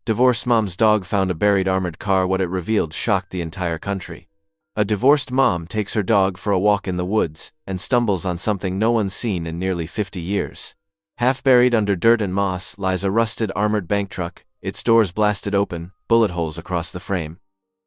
Divorced mom's dog found a buried armored car. What it revealed shocked the entire country. A divorced mom takes her dog for a walk in the woods and stumbles on something no one's seen in nearly 50 years. Half buried under dirt and moss lies a rusted armored bank truck, its doors blasted open, bullet holes across the frame.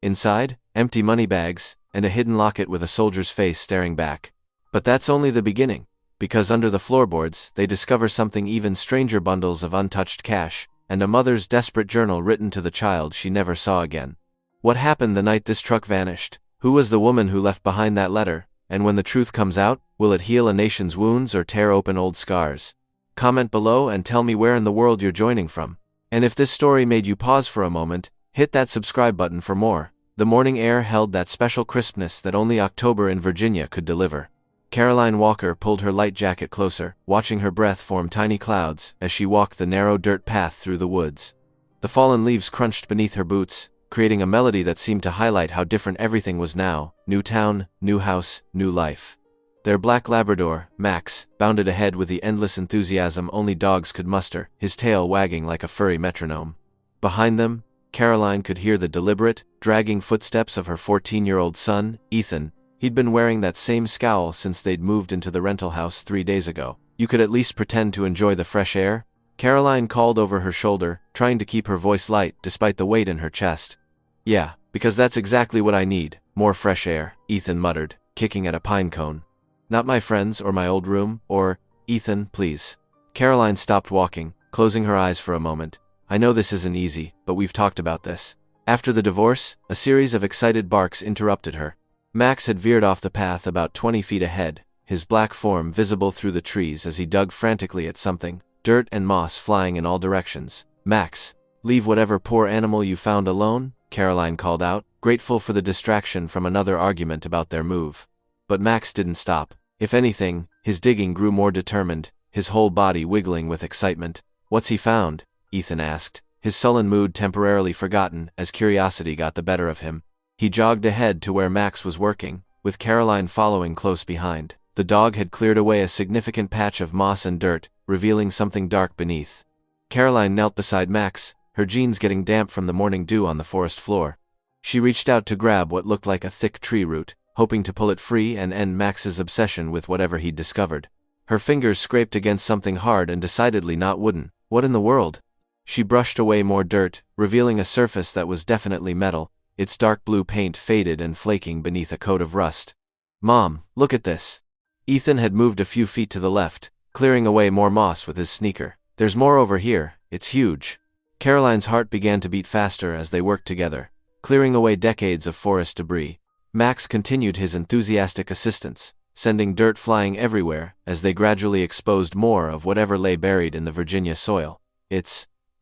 Inside, empty money bags, and a hidden locket with a soldier's face staring back. But that's only the beginning, because under the floorboards they discover something even stranger: bundles of untouched cash, and a mother's desperate journal written to the child she never saw again. What happened the night this truck vanished? Who was the woman who left behind that letter? And when the truth comes out, will it heal a nation's wounds or tear open old scars? Comment below and tell me where in the world you're joining from. And if this story made you pause for a moment, hit that subscribe button for more. The morning air held that special crispness that only October in Virginia could deliver. Caroline Walker pulled her light jacket closer, watching her breath form tiny clouds as she walked the narrow dirt path through the woods. The fallen leaves crunched beneath her boots, creating a melody that seemed to highlight how different everything was now: new town, new house, new life. Their black Labrador, Max, bounded ahead with the endless enthusiasm only dogs could muster, his tail wagging like a furry metronome. Behind them, Caroline could hear the deliberate, dragging footsteps of her 14-year-old son, Ethan. He'd been wearing that same scowl since they'd moved into the rental house 3 days ago. "You could at least pretend to enjoy the fresh air?" Caroline called over her shoulder, trying to keep her voice light despite the weight in her chest. "Yeah, because that's exactly what I need, more fresh air," Ethan muttered, kicking at a pine cone. "Not my friends or my old room, or, Ethan, please." Caroline stopped walking, closing her eyes for a moment. "I know this isn't easy, but we've talked about this." After the divorce, a series of excited barks interrupted her. Max had veered off the path about 20 feet ahead, his black form visible through the trees as he dug frantically at something, dirt and moss flying in all directions. "Max, leave whatever poor animal you found alone," Caroline called out, grateful for the distraction from another argument about their move. But Max didn't stop. If anything, his digging grew more determined, his whole body wiggling with excitement. "What's he found?" Ethan asked, his sullen mood temporarily forgotten as curiosity got the better of him. He jogged ahead to where Max was working, with Caroline following close behind. The dog had cleared away a significant patch of moss and dirt, revealing something dark beneath. Caroline knelt beside Max, her jeans getting damp from the morning dew on the forest floor. She reached out to grab what looked like a thick tree root, hoping to pull it free and end Max's obsession with whatever he'd discovered. Her fingers scraped against something hard and decidedly not wooden. What in the world? She brushed away more dirt, revealing a surface that was definitely metal, its dark blue paint faded and flaking beneath a coat of rust. "Mom, look at this." Ethan had moved a few feet to the left, clearing away more moss with his sneaker. "There's more over here, it's huge." Caroline's heart began to beat faster as they worked together, clearing away decades of forest debris. Max continued his enthusiastic assistance, sending dirt flying everywhere as they gradually exposed more of whatever lay buried in the Virginia soil.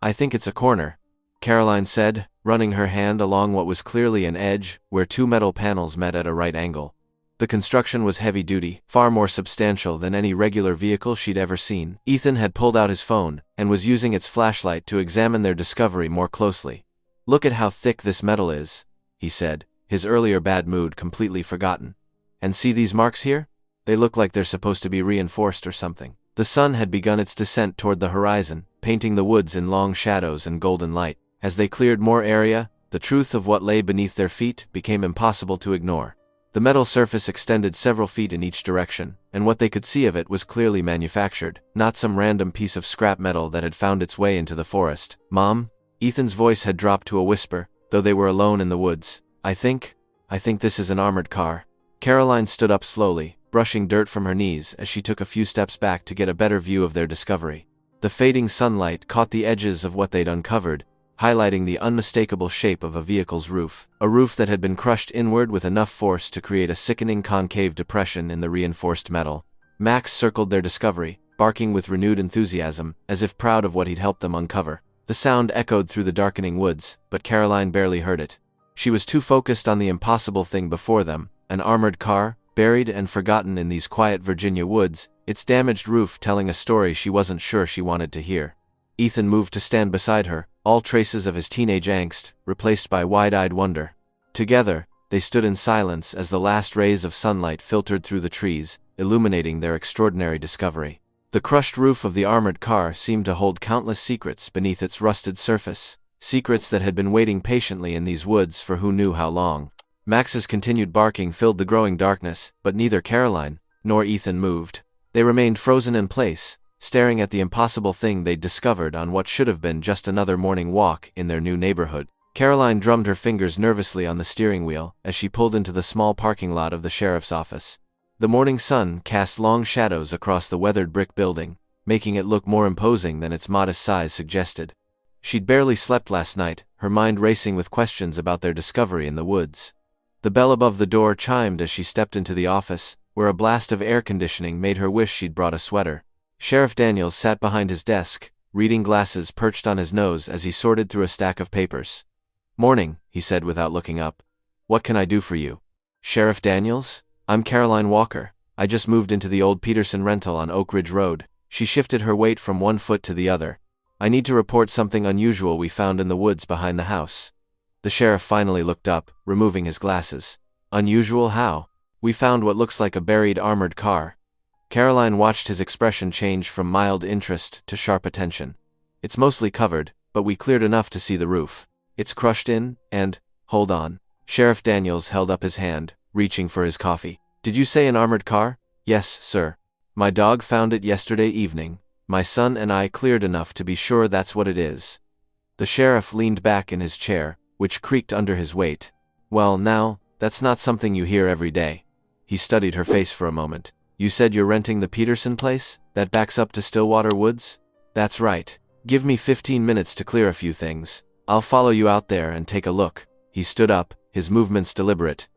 I think it's a corner," Caroline said, running her hand along what was clearly an edge where two metal panels met at a right angle. The construction was heavy-duty, far more substantial than any regular vehicle she'd ever seen. Ethan had pulled out his phone and was using its flashlight to examine their discovery more closely. "Look at how thick this metal is," he said, his earlier bad mood completely forgotten. "And see these marks here? They look like they're supposed to be reinforced or something." The sun had begun its descent toward the horizon, painting the woods in long shadows and golden light. As they cleared more area, the truth of what lay beneath their feet became impossible to ignore. The metal surface extended several feet in each direction, and what they could see of it was clearly manufactured, not some random piece of scrap metal that had found its way into the forest. "Mom?" Ethan's voice had dropped to a whisper, though they were alone in the woods. I think this is an armored car." Caroline stood up slowly, brushing dirt from her knees as she took a few steps back to get a better view of their discovery. The fading sunlight caught the edges of what they'd uncovered, highlighting the unmistakable shape of a vehicle's roof, a roof that had been crushed inward with enough force to create a sickening concave depression in the reinforced metal. Max circled their discovery, barking with renewed enthusiasm, as if proud of what he'd helped them uncover. The sound echoed through the darkening woods, but Caroline barely heard it. She was too focused on the impossible thing before them, an armored car, buried and forgotten in these quiet Virginia woods, its damaged roof telling a story she wasn't sure she wanted to hear. Ethan moved to stand beside her, all traces of his teenage angst replaced by wide-eyed wonder. Together, they stood in silence as the last rays of sunlight filtered through the trees, illuminating their extraordinary discovery. The crushed roof of the armored car seemed to hold countless secrets beneath its rusted surface, secrets that had been waiting patiently in these woods for who knew how long. Max's continued barking filled the growing darkness, but neither Caroline nor Ethan moved. They remained frozen in place, staring at the impossible thing they'd discovered on what should have been just another morning walk in their new neighborhood. Caroline drummed her fingers nervously on the steering wheel as she pulled into the small parking lot of the sheriff's office. The morning sun cast long shadows across the weathered brick building, making it look more imposing than its modest size suggested. She'd barely slept last night, her mind racing with questions about their discovery in the woods. The bell above the door chimed as she stepped into the office, where a blast of air conditioning made her wish she'd brought a sweater. Sheriff Daniels sat behind his desk, reading glasses perched on his nose as he sorted through a stack of papers. "Morning," he said without looking up. "What can I do for you?" "Sheriff Daniels? I'm Caroline Walker. I just moved into the old Peterson rental on Oak Ridge Road." She shifted her weight from one foot to the other. "I need to report something unusual we found in the woods behind the house." The sheriff finally looked up, removing his glasses. "Unusual how?" "We found what looks like a buried armored car." Caroline watched his expression change from mild interest to sharp attention. "It's mostly covered, but we cleared enough to see the roof. It's crushed in, and, hold on." Sheriff Daniels held up his hand, reaching for his coffee. "Did you say an armored car?" "Yes, sir. My dog found it yesterday evening. My son and I cleared enough to be sure that's what it is." The sheriff leaned back in his chair, which creaked under his weight. "Well, now, that's not something you hear every day." He studied her face for a moment. "You said you're renting the Peterson place, that backs up to Stillwater Woods?" "That's right. Give me 15 minutes to clear a few things. I'll follow you out there and take a look." He stood up, his movements deliberate.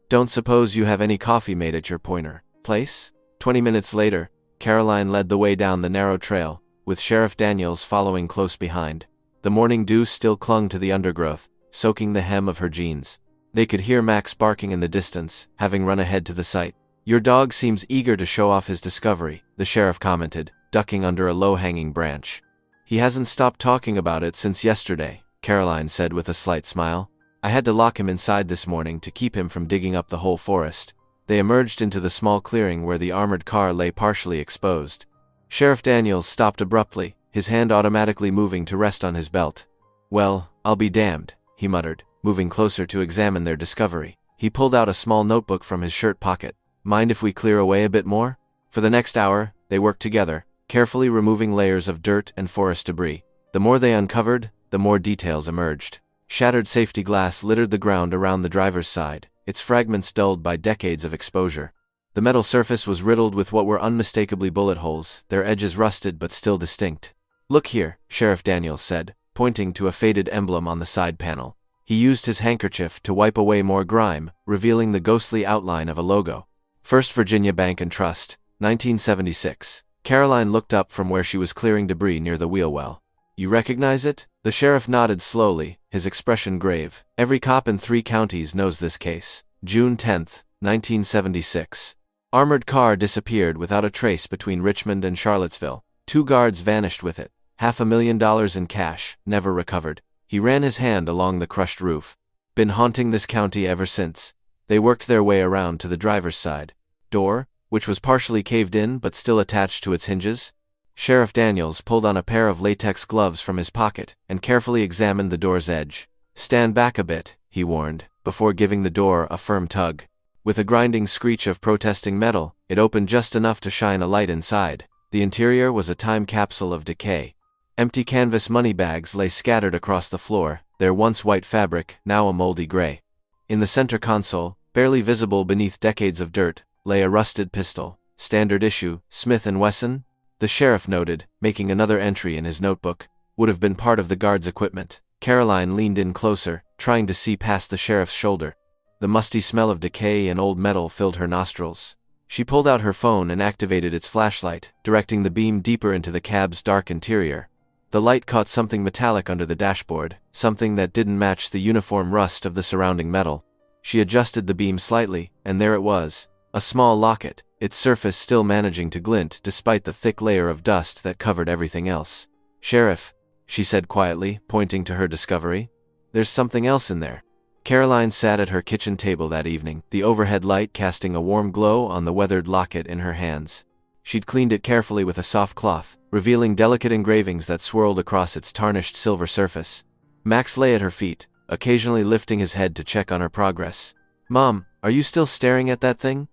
"Don't suppose you have any coffee made at your Pointer place?" 20 minutes later, Caroline led the way down the narrow trail, with Sheriff Daniels following close behind. The morning dew still clung to the undergrowth, soaking the hem of her jeans. They could hear Max barking in the distance, having run ahead to the site. "Your dog seems eager to show off his discovery," the sheriff commented, ducking under a low-hanging branch. "He hasn't stopped talking about it since yesterday," Caroline said with a slight smile. "I had to lock him inside this morning to keep him from digging up the whole forest." They emerged into the small clearing where the armored car lay partially exposed. Sheriff Daniels stopped abruptly, his hand automatically moving to rest on his belt. "Well, I'll be damned," he muttered, moving closer to examine their discovery. He pulled out a small notebook from his shirt pocket. "Mind if we clear away a bit more?" For the next hour, they worked together, carefully removing layers of dirt and forest debris. The more they uncovered, the more details emerged. Shattered safety glass littered the ground around the driver's side, its fragments dulled by decades of exposure. The metal surface was riddled with what were unmistakably bullet holes, their edges rusted but still distinct. "Look here," Sheriff Daniels said, pointing to a faded emblem on the side panel. He used his handkerchief to wipe away more grime, revealing the ghostly outline of a logo. "First Virginia Bank and Trust, 1976. Caroline looked up from where she was clearing debris near the wheel well. "You recognize it?" The sheriff nodded slowly, his expression grave. "Every cop in 3 counties knows this case. June 10th, 1976. Armored car disappeared without a trace between Richmond and Charlottesville. 2 guards vanished with it. $500,000 in cash, never recovered." He ran his hand along the crushed roof. "Been haunting this county ever since." They worked their way around to the driver's side door, which was partially caved in but still attached to its hinges. Sheriff Daniels pulled on a pair of latex gloves from his pocket and carefully examined the door's edge. "Stand back a bit," he warned, before giving the door a firm tug. With a grinding screech of protesting metal, it opened just enough to shine a light inside. The interior was a time capsule of decay. Empty canvas money bags lay scattered across the floor, their once white fabric now a moldy gray. In the center console, barely visible beneath decades of dirt, lay a rusted pistol. "Standard issue, Smith & Wesson?" the sheriff noted, making another entry in his notebook. "Would have been part of the guard's equipment." Caroline leaned in closer, trying to see past the sheriff's shoulder. The musty smell of decay and old metal filled her nostrils. She pulled out her phone and activated its flashlight, directing the beam deeper into the cab's dark interior. The light caught something metallic under the dashboard, something that didn't match the uniform rust of the surrounding metal. She adjusted the beam slightly, and there it was, a small locket, its surface still managing to glint despite the thick layer of dust that covered everything else. "Sheriff," she said quietly, pointing to her discovery. "There's something else in there." Caroline sat at her kitchen table that evening, the overhead light casting a warm glow on the weathered locket in her hands. She'd cleaned it carefully with a soft cloth, revealing delicate engravings that swirled across its tarnished silver surface. Max lay at her feet, occasionally lifting his head to check on her progress. "Mom, are you still staring at that thing?"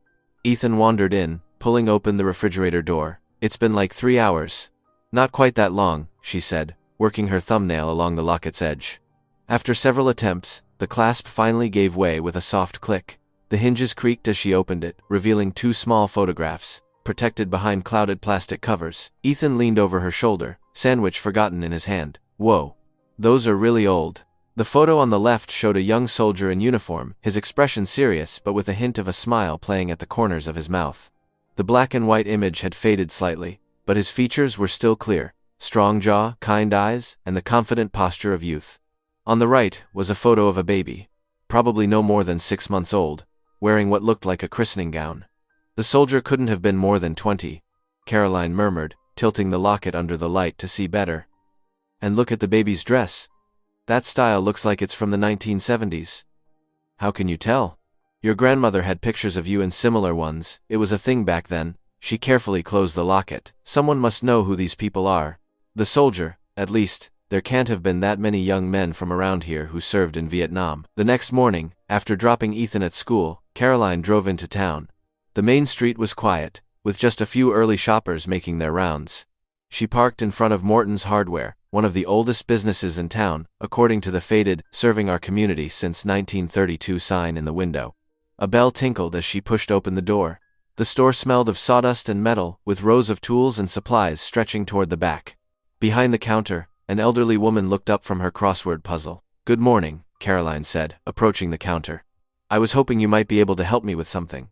Ethan wandered in, pulling open the refrigerator door. "It's been like 3 hours." "Not quite that long," she said, working her thumbnail along the locket's edge. After several attempts, the clasp finally gave way with a soft click. The hinges creaked as she opened it, revealing 2 small photographs, protected behind clouded plastic covers. Ethan leaned over her shoulder, sandwich forgotten in his hand. "Whoa. Those are really old." The photo on the left showed a young soldier in uniform, his expression serious but with a hint of a smile playing at the corners of his mouth. The black and white image had faded slightly, but his features were still clear: strong jaw, kind eyes, and the confident posture of youth. On the right was a photo of a baby, probably no more than 6 months old, wearing what looked like a christening gown. The soldier couldn't have been more than 20, Caroline murmured, tilting the locket under the light to see better. "And look at the baby's dress. That style looks like it's from the 1970s. "How can you tell?" "Your grandmother had pictures of you in similar ones. It was a thing back then." She carefully closed the locket. "Someone must know who these people are." "The soldier, at least. There can't have been that many young men from around here who served in Vietnam." The next morning, after dropping Ethan at school, Caroline drove into town. The main street was quiet, with just a few early shoppers making their rounds. She parked in front of Morton's Hardware, one of the oldest businesses in town, according to the faded, "Serving our community since 1932" sign in the window. A bell tinkled as she pushed open the door. The store smelled of sawdust and metal, with rows of tools and supplies stretching toward the back. Behind the counter, an elderly woman looked up from her crossword puzzle. "Good morning," Caroline said, approaching the counter. "I was hoping you might be able to help me with something."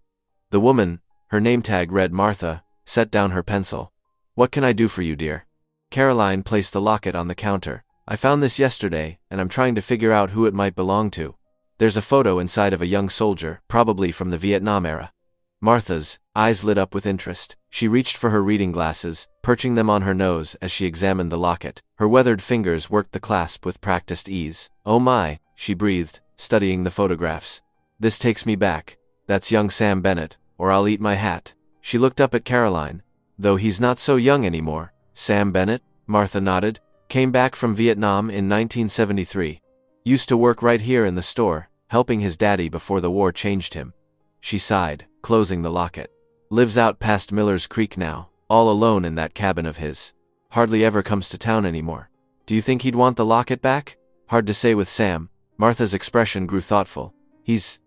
The woman, her name tag read Martha, set down her pencil. "What can I do for you, dear?" Caroline placed the locket on the counter. "I found this yesterday, and I'm trying to figure out who it might belong to. There's a photo inside of a young soldier, probably from the Vietnam era." Martha's eyes lit up with interest. She reached for her reading glasses, perching them on her nose as she examined the locket. Her weathered fingers worked the clasp with practiced ease. "Oh my," she breathed, studying the photographs. "This takes me back. That's young Sam Bennett, or I'll eat my hat." She looked up at Caroline. "Though he's not so young anymore." "Sam Bennett?" Martha nodded. "Came back from Vietnam in 1973. Used to work right here in the store, helping his daddy before the war changed him." She sighed, closing the locket. "Lives out past Miller's Creek now, all alone in that cabin of his. Hardly ever comes to town anymore. Do you think he'd want the locket back?" "Hard to say with Sam." Martha's expression grew thoughtful. He's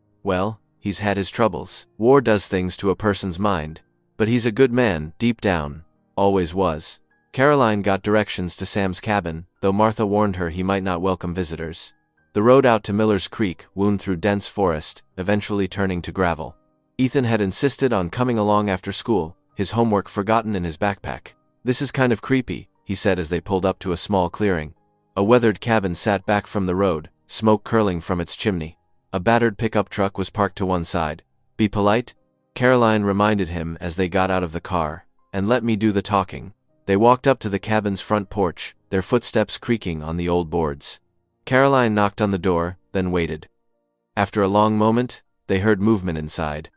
had his troubles. War does things to a person's mind. But he's a good man, deep down. Always was." Caroline got directions to Sam's cabin, though Martha warned her he might not welcome visitors. The road out to Miller's Creek wound through dense forest, eventually turning to gravel. Ethan had insisted on coming along after school, his homework forgotten in his backpack. "This is kind of creepy," he said as they pulled up to a small clearing. A weathered cabin sat back from the road, smoke curling from its chimney. A battered pickup truck was parked to one side. "Be polite," Caroline reminded him as they got out of the car, "and let me do the talking." They walked up to the cabin's front porch, their footsteps creaking on the old boards. Caroline knocked on the door, then waited. After a long moment, they heard movement inside.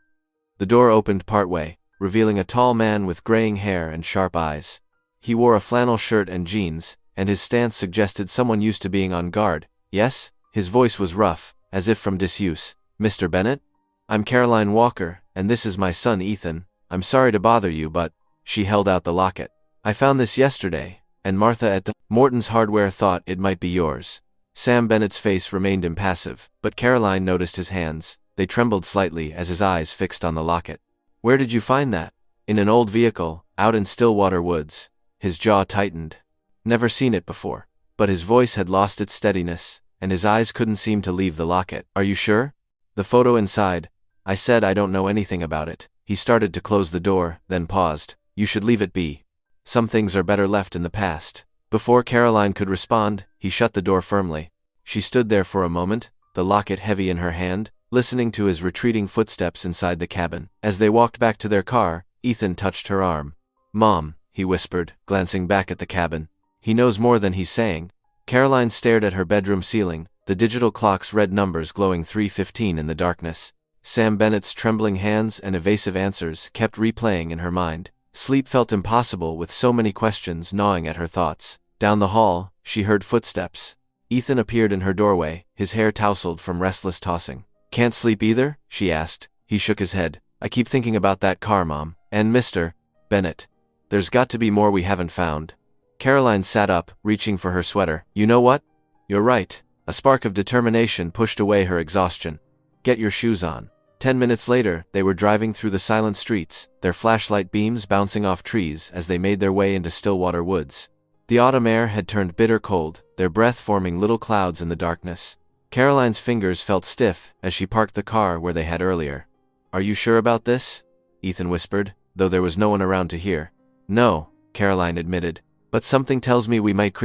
The door opened partway, revealing a tall man with graying hair and sharp eyes. He wore a flannel shirt and jeans, and his stance suggested someone used to being on guard. "Yes?" His voice was rough, as if from disuse. "Mr. Bennett? I'm Caroline Walker, and this is my son Ethan. I'm sorry to bother you, but..." She held out the locket. "I found this yesterday, and Martha at the Morton's Hardware thought it might be yours." Sam Bennett's face remained impassive, but Caroline noticed his hands. They trembled slightly as his eyes fixed on the locket. "Where did you find that?" "In an old vehicle, out in Stillwater Woods." His jaw tightened. Never seen it before. But his voice had lost its steadiness, and his eyes couldn't seem to leave the locket. "Are you sure?" "The photo inside. I said I don't know anything about it." He started to close the door, then paused. "You should leave it be. Some things are better left in the past." Before Caroline could respond, he shut the door firmly. She stood there for a moment, the locket heavy in her hand, listening to his retreating footsteps inside the cabin. As they walked back to their car, Ethan touched her arm. "Mom," he whispered, glancing back at the cabin. "He knows more than he's saying." Caroline stared at her bedroom ceiling, the digital clock's red numbers glowing 3:15 in the darkness. Sam Bennett's trembling hands and evasive answers kept replaying in her mind. Sleep felt impossible with so many questions gnawing at her thoughts. Down the hall, she heard footsteps. Ethan appeared in her doorway, his hair tousled from restless tossing. "Can't sleep either?" she asked. He shook his head. "I keep thinking about that car, Mom. And Mr. Bennett. There's got to be more we haven't found." Caroline sat up, reaching for her sweater. "You know what? You're right." A spark of determination pushed away her exhaustion. "Get your shoes on." 10 minutes later, they were driving through the silent streets, their flashlight beams bouncing off trees as they made their way into Stillwater Woods. The autumn air had turned bitter cold, their breath forming little clouds in the darkness. Caroline's fingers felt stiff as she parked the car where they had earlier. "Are you sure about this?" Ethan whispered, though there was no one around to hear. "No," Caroline admitted, "but something tells me we might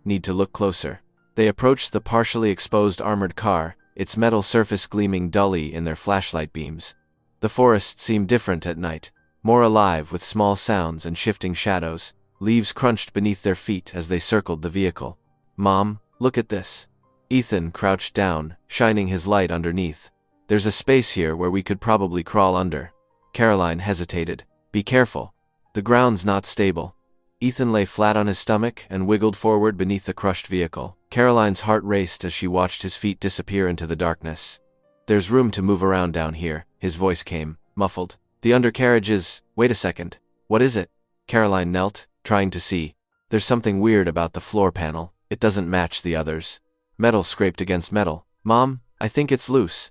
need to look closer." They approached the partially exposed armored car, its metal surface gleaming dully in their flashlight beams. The forest seemed different at night, more alive with small sounds and shifting shadows. Leaves crunched beneath their feet as they circled the vehicle. "Mom, look at this." Ethan crouched down, shining his light underneath. "There's a space here where we could probably crawl under." Caroline hesitated. "Be careful. The ground's not stable." Ethan lay flat on his stomach and wiggled forward beneath the crushed vehicle. Caroline's heart raced as she watched his feet disappear into the darkness. "There's room to move around down here," his voice came, muffled. "The undercarriage is— Wait a second. What is it?" Caroline knelt, trying to see. "There's something weird about the floor panel. It doesn't match the others. Metal scraped against metal. Mom, I think it's loose."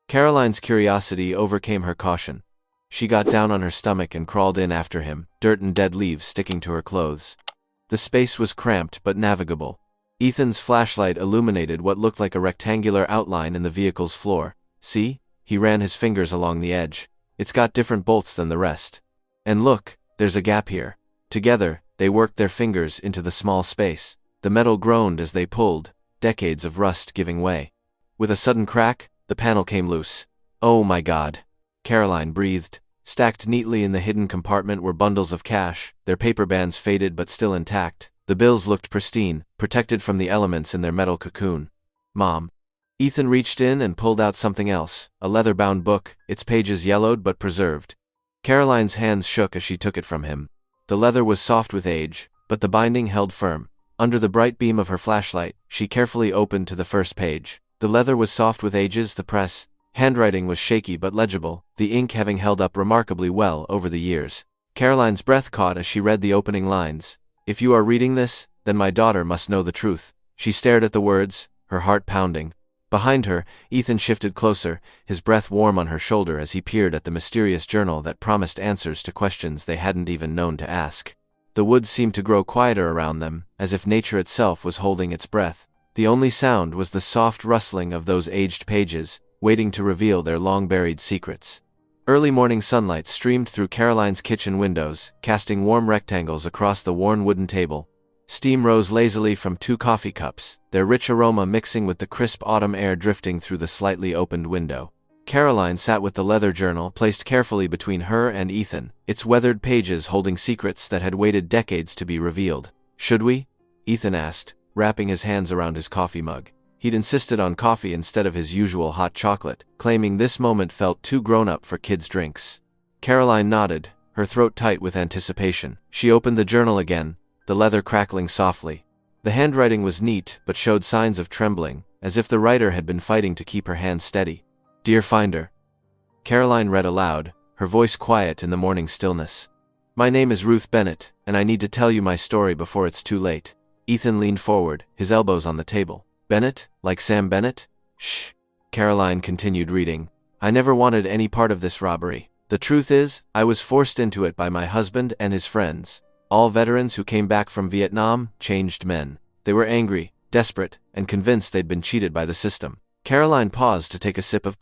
Caroline's curiosity overcame her caution. She got down on her stomach and crawled in after him, dirt and dead leaves sticking to her clothes. The space was cramped but navigable. Ethan's flashlight illuminated what looked like a rectangular outline in the vehicle's floor. "See?" He ran his fingers along the edge. "It's got different bolts than the rest. And look, there's a gap here." Together, they worked their fingers into the small space. The metal groaned as they pulled, decades of rust giving way. With a sudden crack, the panel came loose. "Oh my God!" Caroline breathed. Stacked neatly in the hidden compartment were bundles of cash, their paper bands faded but still intact. The bills looked pristine, protected from the elements in their metal cocoon. "Mom." Ethan reached in and pulled out something else, a leather-bound book, its pages yellowed but preserved. Caroline's hands shook as she took it from him. The leather was soft with age, but the binding held firm. Under the bright beam of her flashlight, she carefully opened to the first page. The leather was soft with ages, the press. Handwriting was shaky but legible, the ink having held up remarkably well over the years. Caroline's breath caught as she read the opening lines. "If you are reading this, then my daughter must know the truth." She stared at the words, her heart pounding. Behind her, Ethan shifted closer, his breath warm on her shoulder as he peered at the mysterious journal that promised answers to questions they hadn't even known to ask. The woods seemed to grow quieter around them, as if nature itself was holding its breath. The only sound was the soft rustling of those aged pages, waiting to reveal their long-buried secrets. Early morning sunlight streamed through Caroline's kitchen windows, casting warm rectangles across the worn wooden table. Steam rose lazily from 2 coffee cups, their rich aroma mixing with the crisp autumn air drifting through the slightly opened window. Caroline sat with the leather journal placed carefully between her and Ethan, its weathered pages holding secrets that had waited decades to be revealed. "Should we?" Ethan asked, wrapping his hands around his coffee mug. He'd insisted on coffee instead of his usual hot chocolate, claiming this moment felt too grown-up for kids' drinks. Caroline nodded, her throat tight with anticipation. She opened the journal again, the leather crackling softly. The handwriting was neat but showed signs of trembling, as if the writer had been fighting to keep her hands steady. "Dear Finder." Caroline read aloud, her voice quiet in the morning stillness. "My name is Ruth Bennett, and I need to tell you my story before it's too late." Ethan leaned forward, his elbows on the table. "Bennett? Like Sam Bennett?" "Shh." Caroline continued reading. "I never wanted any part of this robbery. The truth is, I was forced into it by my husband and his friends. All veterans who came back from Vietnam, changed men. They were angry, desperate, and convinced they'd been cheated by the system." Caroline paused to take a sip of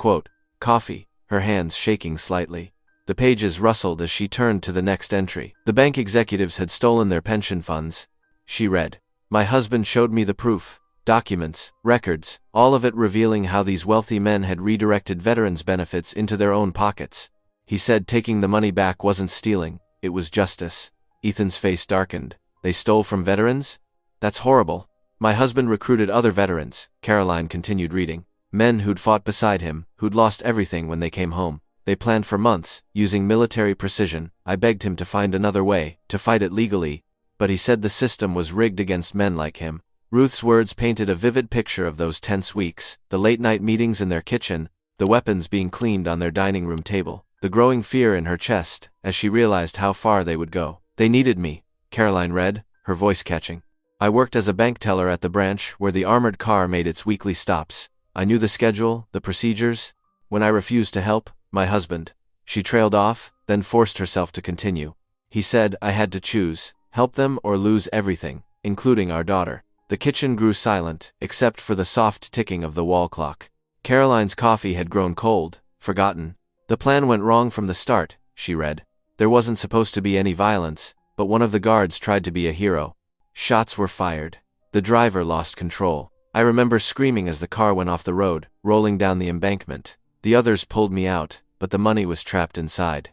coffee, her hands shaking slightly. The pages rustled as she turned to the next entry. "The bank executives had stolen their pension funds," she read. "My husband showed me the proof, documents, records, all of it revealing how these wealthy men had redirected veterans' benefits into their own pockets. He said taking the money back wasn't stealing, it was justice." Ethan's face darkened. "They stole from veterans? That's horrible." "My husband recruited other veterans," Caroline continued reading. "Men who'd fought beside him, who'd lost everything when they came home. They planned for months, using military precision. I begged him to find another way, to fight it legally, but he said the system was rigged against men like him. Ruth's words painted a vivid picture of those tense weeks, the late-night meetings in their kitchen, the weapons being cleaned on their dining room table, the growing fear in her chest as she realized how far they would go. They needed me, Caroline read, her voice catching. I worked as a bank teller at the branch where the armored car made its weekly stops. I knew the schedule, the procedures. When I refused to help, my husband, she trailed off, then forced herself to continue. He said I had to choose, help them or lose everything, including our daughter. The kitchen grew silent, except for the soft ticking of the wall clock. Caroline's coffee had grown cold, forgotten. The plan went wrong from the start, she read. There wasn't supposed to be any violence, but one of the guards tried to be a hero. Shots were fired. The driver lost control. I remember screaming as the car went off the road, rolling down the embankment. The others pulled me out, but the money was trapped inside.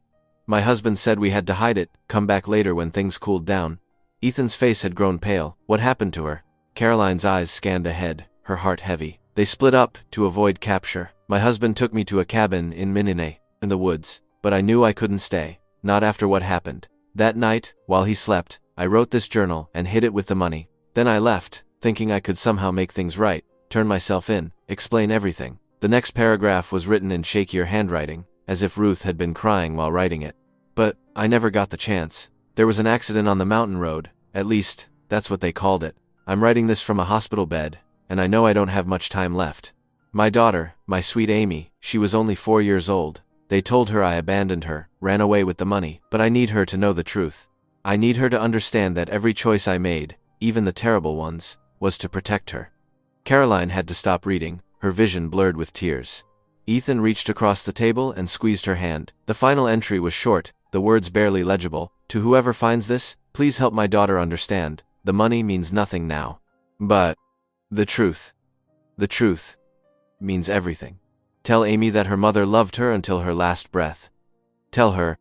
My husband said we had to hide it, come back later when things cooled down. Ethan's face had grown pale. What happened to her? Caroline's eyes scanned ahead, her heart heavy. They split up to avoid capture. My husband took me to a cabin in Minine, in the woods, but I knew I couldn't stay, not after what happened. That night, while he slept, I wrote this journal and hid it with the money. Then I left, thinking I could somehow make things right, turn myself in, explain everything. The next paragraph was written in shakier handwriting, as if Ruth had been crying while writing it. But I never got the chance. There was an accident on the mountain road, at least, that's what they called it. I'm writing this from a hospital bed, and I know I don't have much time left. My daughter, my sweet Amy, she was only 4 years old. They told her I abandoned her, ran away with the money, but I need her to know the truth. I need her to understand that every choice I made, even the terrible ones, was to protect her. Caroline had to stop reading, her vision blurred with tears. Ethan reached across the table and squeezed her hand. The final entry was short, the words barely legible. To whoever finds this, please help my daughter understand. The money means nothing now. But the truth means everything. Tell Amy that her mother loved her until her last breath. Tell her,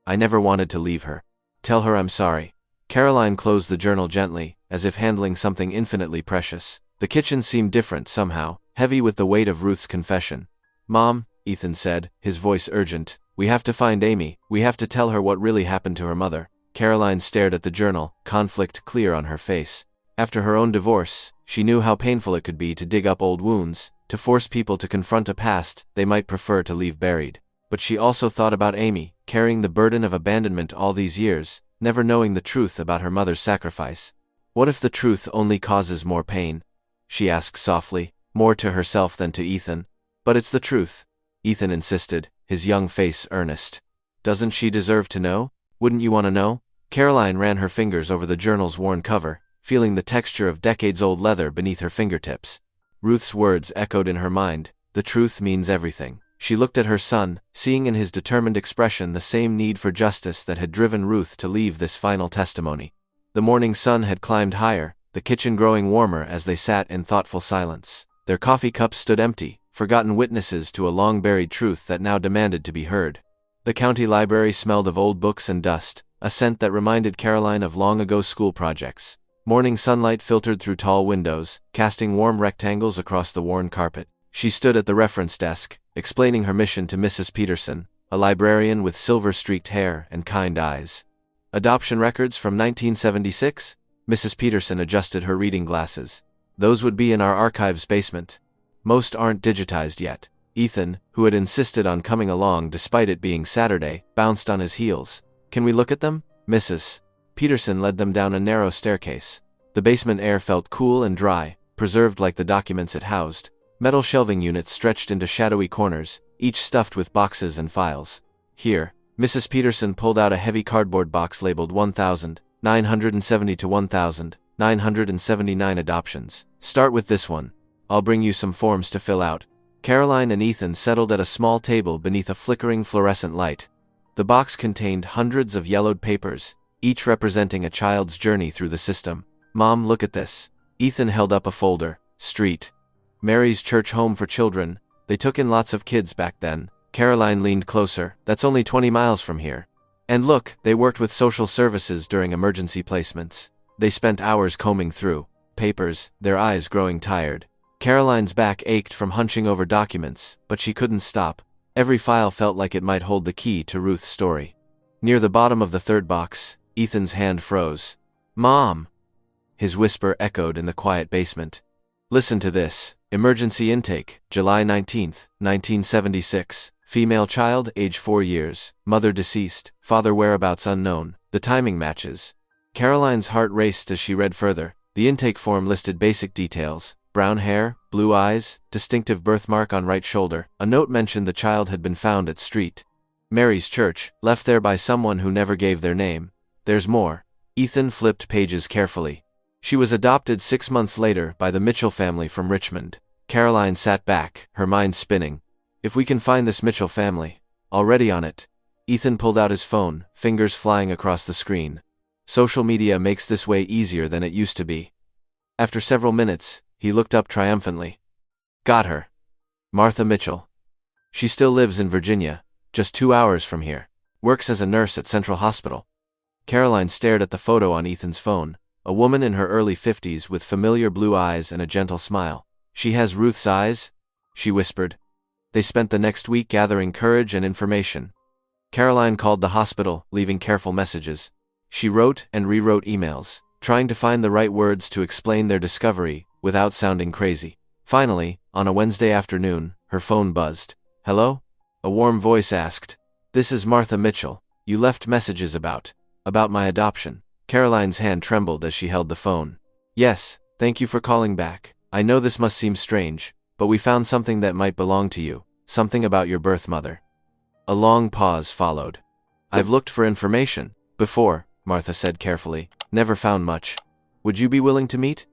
I never wanted to leave her. Tell her I'm sorry. Caroline closed the journal gently, as if handling something infinitely precious. The kitchen seemed different somehow, heavy with the weight of Ruth's confession. Mom, Ethan said, his voice urgent, we have to find Amy. We have to tell her what really happened to her mother. Caroline stared at the journal, conflict clear on her face. After her own divorce, she knew how painful it could be to dig up old wounds, to force people to confront a past they might prefer to leave buried. But she also thought about Amy, carrying the burden of abandonment all these years, never knowing the truth about her mother's sacrifice. What if the truth only causes more pain? She asked softly, more to herself than to Ethan. But it's the truth, Ethan insisted, his young face earnest. Doesn't she deserve to know? Wouldn't you want to know? Caroline ran her fingers over the journal's worn cover, feeling the texture of decades-old leather beneath her fingertips. Ruth's words echoed in her mind. The truth means everything. She looked at her son, seeing in his determined expression the same need for justice that had driven Ruth to leave this final testimony. The morning sun had climbed higher, the kitchen growing warmer as they sat in thoughtful silence. Their coffee cups stood empty, forgotten witnesses to a long-buried truth that now demanded to be heard. The county library smelled of old books and dust, a scent that reminded Caroline of long-ago school projects. Morning sunlight filtered through tall windows, casting warm rectangles across the worn carpet. She stood at the reference desk, explaining her mission to Mrs. Peterson, a librarian with silver-streaked hair and kind eyes. Adoption records from 1976? Mrs. Peterson adjusted her reading glasses. Those would be in our archives basement. Most aren't digitized yet. Ethan, who had insisted on coming along despite it being Saturday, bounced on his heels. Can we look at them? Mrs. Peterson led them down a narrow staircase. The basement air felt cool and dry, preserved like the documents it housed. Metal shelving units stretched into shadowy corners, each stuffed with boxes and files. Here, Mrs. Peterson pulled out a heavy cardboard box labeled 1,970 to 1,979 adoptions. Start with this one. I'll bring you some forms to fill out. Caroline and Ethan settled at a small table beneath a flickering fluorescent light. The box contained hundreds of yellowed papers, each representing a child's journey through the system. Mom, look at this. Ethan held up a folder. Street. Mary's Church Home for Children. They took in lots of kids back then. Caroline leaned closer. That's only 20 miles from here. And look, they worked with social services during emergency placements. They spent hours combing through papers, their eyes growing tired. Caroline's back ached from hunching over documents, but she couldn't stop. Every file felt like it might hold the key to Ruth's story. Near the bottom of the third box, Ethan's hand froze. Mom! His whisper echoed in the quiet basement. Listen to this. Emergency intake, July 19, 1976. Female child, age 4 years. Mother deceased. Father whereabouts unknown. The timing matches. Caroline's heart raced as she read further. The intake form listed basic details. Brown hair, blue eyes, distinctive birthmark on right shoulder. A note mentioned the child had been found at St. Mary's Church, left there by someone who never gave their name. There's more. Ethan flipped pages carefully. She was adopted 6 months later by the Mitchell family from Richmond. Caroline sat back, her mind spinning. If we can find this Mitchell family. Already on it. Ethan pulled out his phone, fingers flying across the screen. Social media makes this way easier than it used to be. After several minutes, he looked up triumphantly. Got her. Martha Mitchell. She still lives in Virginia, just 2 hours from here. Works as a nurse at Central Hospital. Caroline stared at the photo on Ethan's phone. A woman in her early 50s with familiar blue eyes and a gentle smile. She has Ruth's eyes? She whispered. They spent the next week gathering courage and information. Caroline called the hospital, leaving careful messages. She wrote and rewrote emails, trying to find the right words to explain their discovery without sounding crazy. Finally, on a Wednesday afternoon, her phone buzzed. Hello? A warm voice asked. This is Martha Mitchell. You left messages about my adoption. Caroline's hand trembled as she held the phone. Yes, thank you for calling back. I know this must seem strange, but we found something that might belong to you, something about your birth mother. A long pause followed. I've looked for information before, Martha said carefully. Never found much. Would you be willing to meet?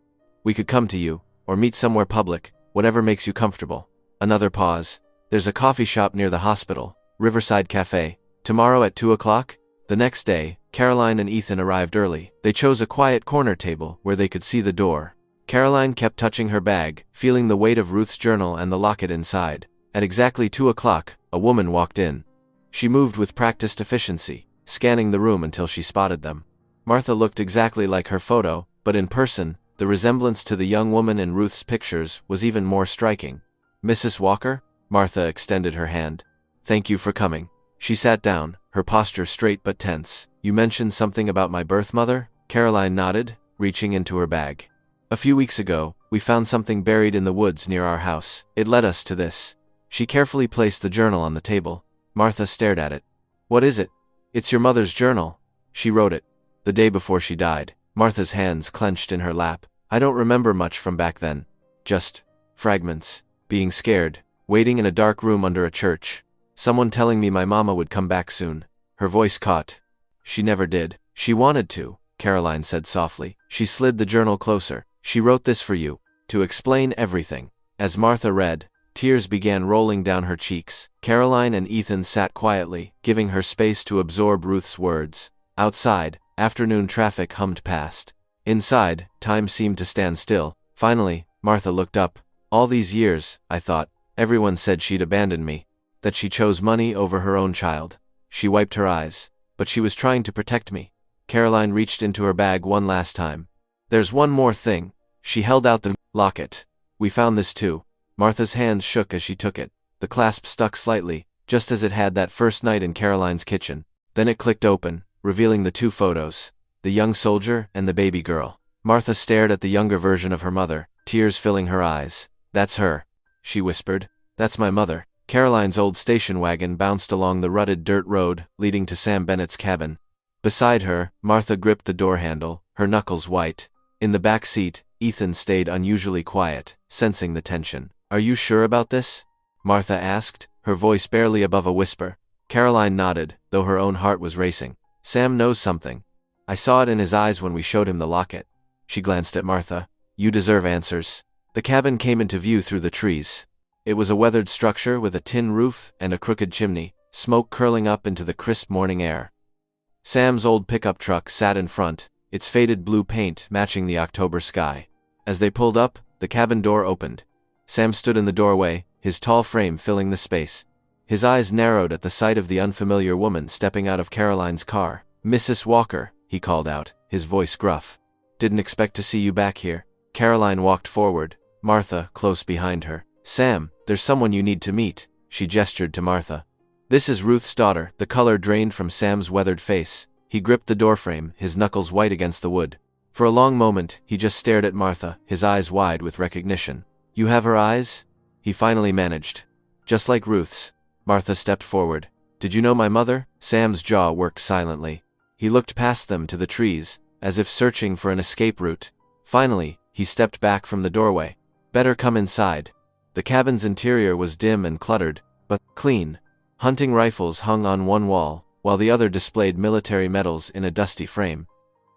We could come to you, or meet somewhere public, whatever makes you comfortable. Another pause. There's a coffee shop near the hospital, Riverside Cafe. Tomorrow at 2 o'clock? The next day, Caroline and Ethan arrived early. They chose a quiet corner table where they could see the door. Caroline kept touching her bag, feeling the weight of Ruth's journal and the locket inside. At exactly 2 o'clock, a woman walked in. She moved with practiced efficiency, scanning the room until she spotted them. Martha looked exactly like her photo, but in person, the resemblance to the young woman in Ruth's pictures was even more striking. Mrs. Walker? Martha extended her hand. Thank you for coming. She sat down, her posture straight but tense. You mentioned something about my birth mother? Caroline nodded, reaching into her bag. A few weeks ago, we found something buried in the woods near our house. It led us to this. She carefully placed the journal on the table. Martha stared at it. What is it? It's your mother's journal. She wrote it the day before she died. Martha's hands clenched in her lap. I don't remember much from back then. Just fragments. Being scared. Waiting in a dark room under a church. Someone telling me my mama would come back soon. Her voice caught. She never did. She wanted to, Caroline said softly. She slid the journal closer. She wrote this for you, to explain everything. As Martha read, tears began rolling down her cheeks. Caroline and Ethan sat quietly, giving her space to absorb Ruth's words. Outside, afternoon traffic hummed past. Inside, time seemed to stand still. Finally, Martha looked up. All these years, I thought, everyone said she'd abandoned me. That she chose money over her own child. She wiped her eyes. But she was trying to protect me. Caroline reached into her bag one last time. There's one more thing. She held out the locket. We found this too. Martha's hands shook as she took it. The clasp stuck slightly, just as it had that first night in Caroline's kitchen. Then it clicked open, revealing the two photos. The young soldier and the baby girl. Martha stared at the younger version of her mother, tears filling her eyes. That's her, she whispered. That's my mother. Caroline's old station wagon bounced along the rutted dirt road, leading to Sam Bennett's cabin. Beside her, Martha gripped the door handle, her knuckles white. In the back seat, Ethan stayed unusually quiet, sensing the tension. Are you sure about this? Martha asked, her voice barely above a whisper. Caroline nodded, though her own heart was racing. Sam knows something. I saw it in his eyes when we showed him the locket. She glanced at Martha. You deserve answers. The cabin came into view through the trees. It was a weathered structure with a tin roof and a crooked chimney, smoke curling up into the crisp morning air. Sam's old pickup truck sat in front, its faded blue paint matching the October sky. As they pulled up, the cabin door opened. Sam stood in the doorway, his tall frame filling the space. His eyes narrowed at the sight of the unfamiliar woman stepping out of Caroline's car. Mrs. Walker, he called out, his voice gruff. Didn't expect to see you back here. Caroline walked forward, Martha close behind her. Sam, there's someone you need to meet, she gestured to Martha. This is Ruth's daughter. The color drained from Sam's weathered face. He gripped the doorframe, his knuckles white against the wood. For a long moment, he just stared at Martha, his eyes wide with recognition. "You have her eyes?" he finally managed. "Just like Ruth's." Martha stepped forward. "Did you know my mother?" Sam's jaw worked silently. He looked past them to the trees, as if searching for an escape route. Finally, he stepped back from the doorway. "Better come inside." The cabin's interior was dim and cluttered, but clean. Hunting rifles hung on one wall, while the other displayed military medals in a dusty frame.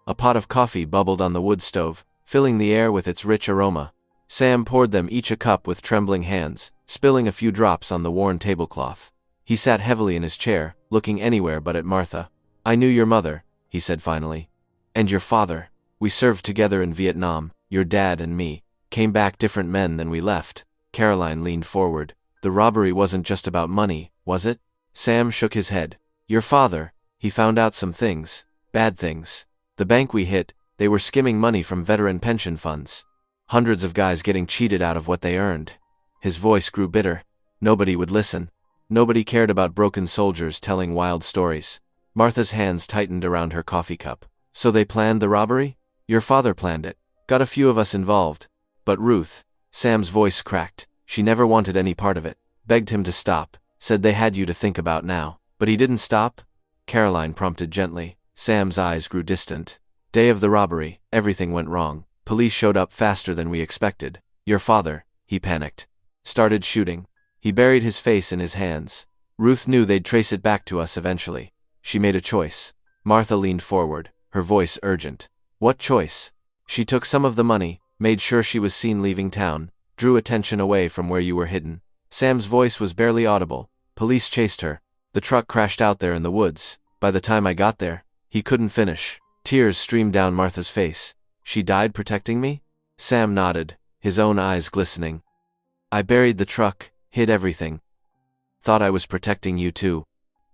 A pot of coffee bubbled on the wood stove, filling the air with its rich aroma. Sam poured them each a cup with trembling hands, spilling a few drops on the worn tablecloth. He sat heavily in his chair, looking anywhere but at Martha. "I knew your mother," he said finally. "And your father. We served together in Vietnam, your dad and me. Came back different men than we left." Caroline leaned forward. "The robbery wasn't just about money, was it?" Sam shook his head. "Your father, he found out some things. Bad things. The bank we hit, they were skimming money from veteran pension funds. Hundreds of guys getting cheated out of what they earned." His voice grew bitter. Nobody would listen. Nobody cared about broken soldiers telling wild stories. Martha's hands tightened around her coffee cup. "So they planned the robbery?" "Your father planned it. Got a few of us involved. But Ruth," Sam's voice cracked, "she never wanted any part of it. Begged him to stop. Said they had you to think about now." "But he didn't stop?" Caroline prompted gently. Sam's eyes grew distant. "Day of the robbery, everything went wrong. Police showed up faster than we expected. Your father," he panicked, "started shooting." He buried his face in his hands. "Ruth knew they'd trace it back to us eventually. She made a choice." Martha leaned forward, her voice urgent. "What choice?" "She took some of the money, made sure she was seen leaving town, drew attention away from where you were hidden." Sam's voice was barely audible. "Police chased her. The truck crashed out there in the woods. By the time I got there," he couldn't finish. Tears streamed down Martha's face. "She died protecting me?" Sam nodded, his own eyes glistening. "I buried the truck, hid everything. Thought I was protecting you too.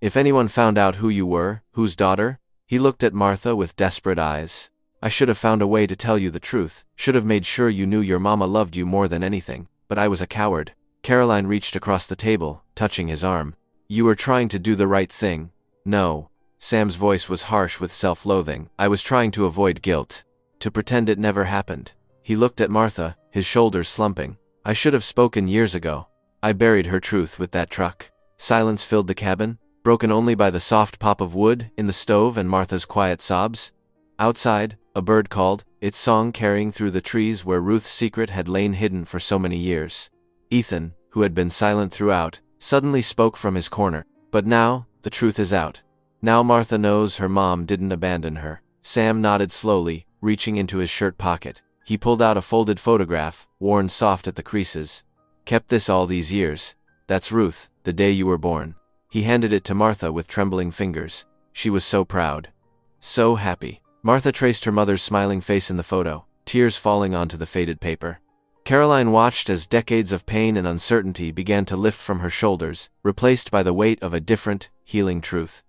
If anyone found out who you were, whose daughter?" He looked at Martha with desperate eyes. "I should have found a way to tell you the truth, should have made sure you knew your mama loved you more than anything, but I was a coward." Caroline reached across the table, touching his arm. "You were trying to do the right thing." "No." Sam's voice was harsh with self-loathing. "I was trying to avoid guilt. To pretend it never happened." He looked at Martha, his shoulders slumping. "I should have spoken years ago. I buried her truth with that truck." Silence filled the cabin, broken only by the soft pop of wood in the stove and Martha's quiet sobs. Outside, a bird called, its song carrying through the trees where Ruth's secret had lain hidden for so many years. Ethan, who had been silent throughout, suddenly spoke from his corner. "But now, the truth is out. Now Martha knows her mom didn't abandon her." Sam nodded slowly, reaching into his shirt pocket. He pulled out a folded photograph, worn soft at the creases. "Kept this all these years. That's Ruth, the day you were born." He handed it to Martha with trembling fingers. She was so proud. So happy. Martha traced her mother's smiling face in the photo, tears falling onto the faded paper. Caroline watched as decades of pain and uncertainty began to lift from her shoulders, replaced by the weight of a different, healing truth.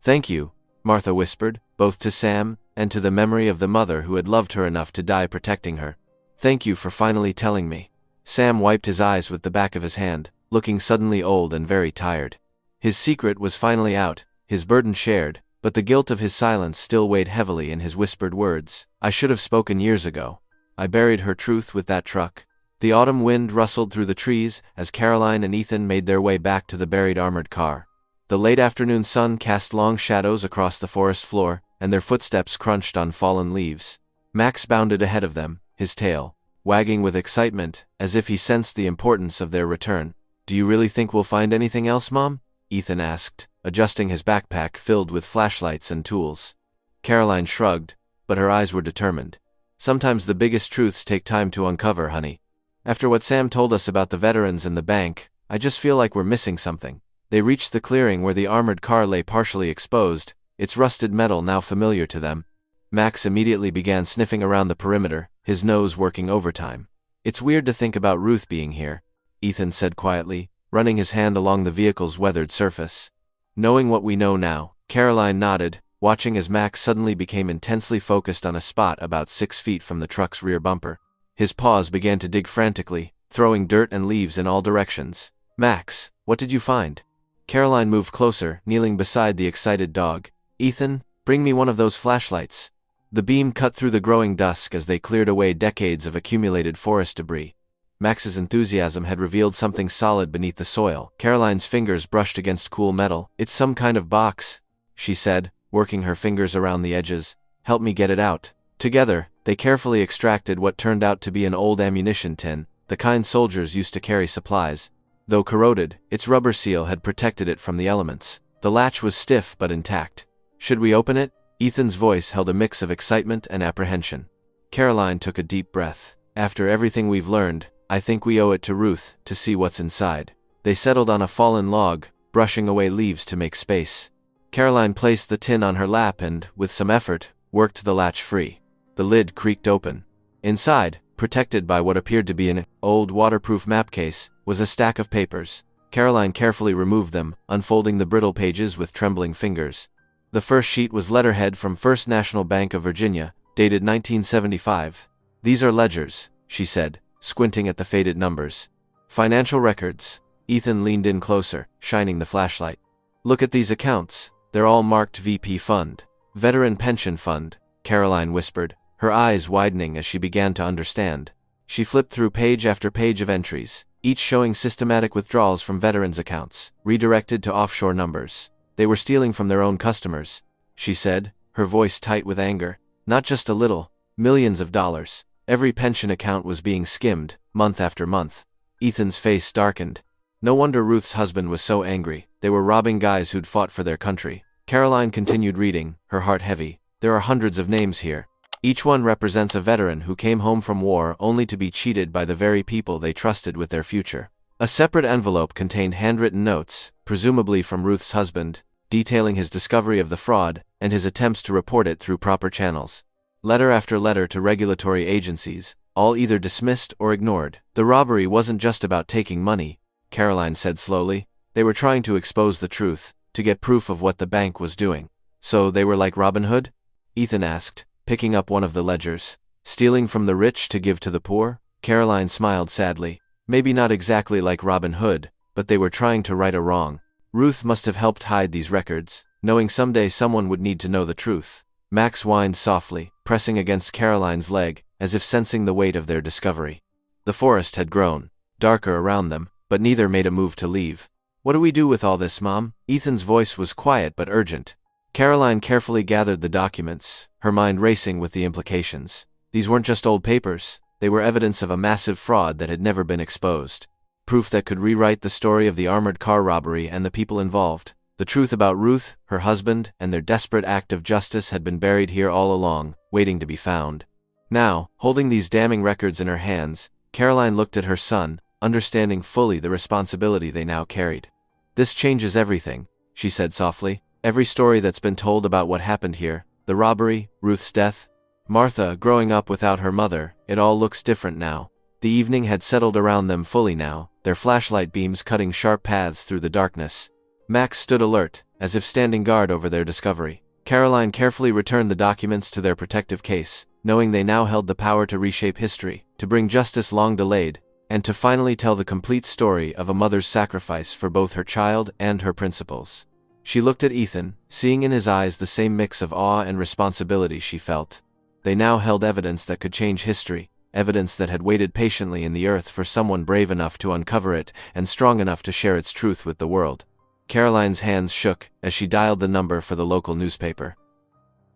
"Thank you," Martha whispered, both to Sam and to the memory of the mother who had loved her enough to die protecting her. "Thank you for finally telling me." Sam wiped his eyes with the back of his hand, looking suddenly old and very tired. His secret was finally out, his burden shared, but the guilt of his silence still weighed heavily in his whispered words. "I should have spoken years ago. I buried her truth with that truck." The autumn wind rustled through the trees as Caroline and Ethan made their way back to the buried armored car. The late afternoon sun cast long shadows across the forest floor, and their footsteps crunched on fallen leaves. Max bounded ahead of them, his tail wagging with excitement, as if he sensed the importance of their return. "Do you really think we'll find anything else, Mom?" Ethan asked, adjusting his backpack filled with flashlights and tools. Caroline shrugged, but her eyes were determined. "Sometimes the biggest truths take time to uncover, honey. After what Sam told us about the veterans and the bank, I just feel like we're missing something." They reached the clearing where the armored car lay partially exposed, its rusted metal now familiar to them. Max immediately began sniffing around the perimeter, his nose working overtime. "It's weird to think about Ruth being here," Ethan said quietly, running his hand along the vehicle's weathered surface. "Knowing what we know now," Caroline nodded, watching as Max suddenly became intensely focused on a spot about 6 feet from the truck's rear bumper. His paws began to dig frantically, throwing dirt and leaves in all directions. "Max, what did you find?" Caroline moved closer, kneeling beside the excited dog. "Ethan, bring me one of those flashlights." The beam cut through the growing dusk as they cleared away decades of accumulated forest debris. Max's enthusiasm had revealed something solid beneath the soil. Caroline's fingers brushed against cool metal. "It's some kind of box," she said, working her fingers around the edges. "Help me get it out." Together, they carefully extracted what turned out to be an old ammunition tin, the kind soldiers used to carry supplies. Though corroded, its rubber seal had protected it from the elements. The latch was stiff but intact. "Should we open it?" Ethan's voice held a mix of excitement and apprehension. Caroline took a deep breath. "After everything we've learned, I think we owe it to Ruth to see what's inside." They settled on a fallen log, brushing away leaves to make space. Caroline placed the tin on her lap and, with some effort, worked the latch free. The lid creaked open. Inside, protected by what appeared to be an old waterproof map case, was a stack of papers. Caroline carefully removed them, unfolding the brittle pages with trembling fingers. The first sheet was letterhead from First National Bank of Virginia, dated 1975. "These are ledgers," she said, squinting at the faded numbers. "Financial records." Ethan leaned in closer, shining the flashlight. "Look at these accounts. They're all marked VP Fund. Veteran Pension Fund," Caroline whispered, her eyes widening as she began to understand. She flipped through page after page of entries, each showing systematic withdrawals from veterans' accounts, redirected to offshore numbers. "They were stealing from their own customers," she said, her voice tight with anger. "Not just a little, millions of dollars. Every pension account was being skimmed, month after month." Ethan's face darkened. No wonder Ruth's husband was so angry. They were robbing guys who'd fought for their country. Caroline continued reading, her heart heavy. "There are hundreds of names here. Each one represents a veteran who came home from war only to be cheated by the very people they trusted with their future." A separate envelope contained handwritten notes, presumably from Ruth's husband, detailing his discovery of the fraud and his attempts to report it through proper channels. Letter after letter to regulatory agencies, all either dismissed or ignored. "The robbery wasn't just about taking money," Caroline said slowly. "They were trying to expose the truth, to get proof of what the bank was doing." "So they were like Robin Hood?" Ethan asked, picking up one of the ledgers. "Stealing from the rich to give to the poor?" Caroline smiled sadly. "Maybe not exactly like Robin Hood, but they were trying to right a wrong. Ruth must have helped hide these records, knowing someday someone would need to know the truth." Max whined softly, pressing against Caroline's leg, as if sensing the weight of their discovery. The forest had grown darker around them, but neither made a move to leave. "What do we do with all this, Mom?" Ethan's voice was quiet but urgent. Caroline carefully gathered the documents, her mind racing with the implications. These weren't just old papers, they were evidence of a massive fraud that had never been exposed. Proof that could rewrite the story of the armored car robbery and the people involved. The truth about Ruth, her husband, and their desperate act of justice had been buried here all along, waiting to be found. Now, holding these damning records in her hands, Caroline looked at her son, understanding fully the responsibility they now carried. "This changes everything," she said softly. "Every story that's been told about what happened here, the robbery, Ruth's death, Martha growing up without her mother, it all looks different now." The evening had settled around them fully now, their flashlight beams cutting sharp paths through the darkness. Max stood alert, as if standing guard over their discovery. Caroline carefully returned the documents to their protective case, knowing they now held the power to reshape history, to bring justice long delayed, and to finally tell the complete story of a mother's sacrifice for both her child and her principles. She looked at Ethan, seeing in his eyes the same mix of awe and responsibility she felt. They now held evidence that could change history, evidence that had waited patiently in the earth for someone brave enough to uncover it and strong enough to share its truth with the world. Caroline's hands shook as she dialed the number for the local newspaper.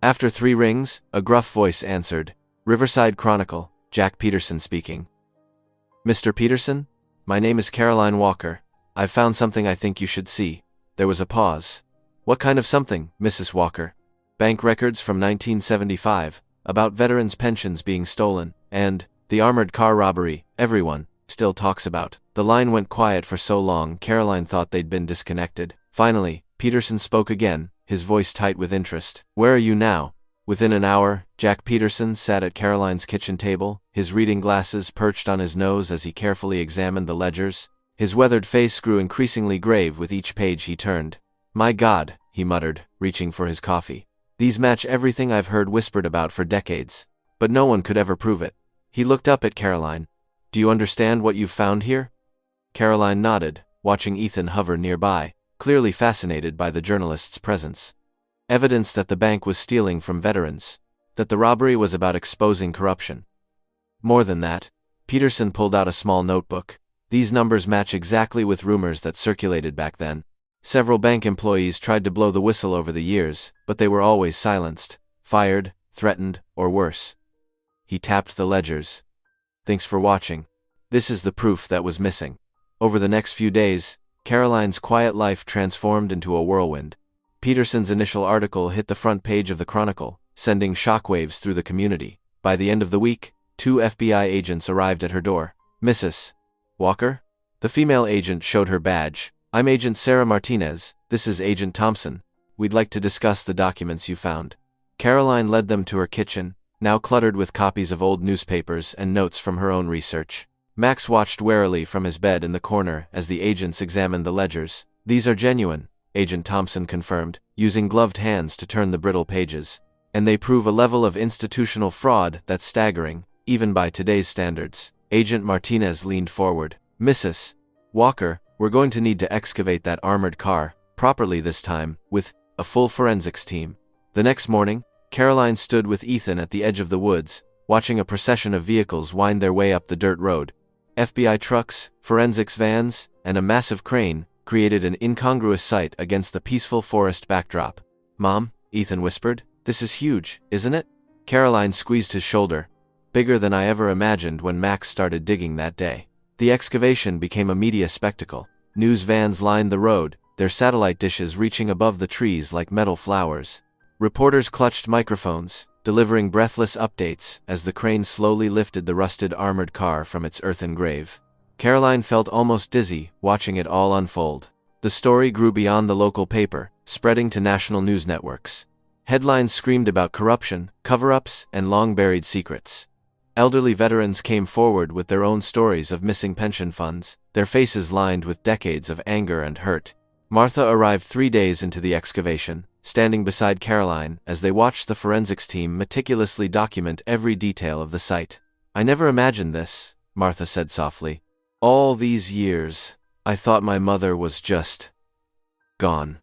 After 3 rings, a gruff voice answered. "Riverside Chronicle, Jack Peterson speaking." "Mr. Peterson? My name is Caroline Walker. I've found something I think you should see." There was a pause. "What kind of something, Mrs. Walker?" "Bank records from 1975, about veterans' pensions being stolen, and the armored car robbery everyone still talks about." The line went quiet for so long Caroline thought they'd been disconnected. Finally, Peterson spoke again, his voice tight with interest. "Where are you now?" Within an hour, Jack Peterson sat at Caroline's kitchen table, his reading glasses perched on his nose as he carefully examined the ledgers. His weathered face grew increasingly grave with each page he turned. "My God," he muttered, reaching for his coffee. "These match everything I've heard whispered about for decades. But no one could ever prove it." He looked up at Caroline. "Do you understand what you've found here?" Caroline nodded, watching Ethan hover nearby, clearly fascinated by the journalist's presence. "Evidence that the bank was stealing from veterans. that the robbery was about exposing corruption. More than that, Peterson pulled out a small notebook. These numbers match exactly with rumors that circulated back then. Several bank employees tried to blow the whistle over the years, but they were always silenced, fired, threatened, or worse. He tapped the ledgers. Thanks for watching. This is the proof that was missing. Over the next few days, Caroline's quiet life transformed into a whirlwind. Peterson's initial article hit the front page of the Chronicle, sending shockwaves through the community. By the end of the week, 2 FBI agents arrived at her door. "Mrs. Walker?" The female agent showed her badge. "I'm Agent Sarah Martinez. This is Agent Thompson. We'd like to discuss the documents you found." Caroline led them to her kitchen, now cluttered with copies of old newspapers and notes from her own research. Max watched warily from his bed in the corner as the agents examined the ledgers. "These are genuine," Agent Thompson confirmed, using gloved hands to turn the brittle pages. "And they prove a level of institutional fraud that's staggering, even by today's standards." Agent Martinez leaned forward. "Mrs. Walker, we're going to need to excavate that armored car, properly this time, with a full forensics team." The next morning, Caroline stood with Ethan at the edge of the woods, watching a procession of vehicles wind their way up the dirt road. FBI trucks, forensics vans, and a massive crane created an incongruous sight against the peaceful forest backdrop. "Mom," Ethan whispered, "this is huge, isn't it?" Caroline squeezed his shoulder. "Bigger than I ever imagined when Max started digging that day." The excavation became a media spectacle. News vans lined the road, their satellite dishes reaching above the trees like metal flowers. Reporters clutched microphones, delivering breathless updates as the crane slowly lifted the rusted armored car from its earthen grave. Caroline felt almost dizzy watching it all unfold. The story grew beyond the local paper, spreading to national news networks. Headlines screamed about corruption, cover-ups, and long-buried secrets. Elderly veterans came forward with their own stories of missing pension funds, their faces lined with decades of anger and hurt. Martha arrived 3 days into the excavation, standing beside Caroline as they watched the forensics team meticulously document every detail of the site. "I never imagined this," Martha said softly. "All these years, I thought my mother was just gone.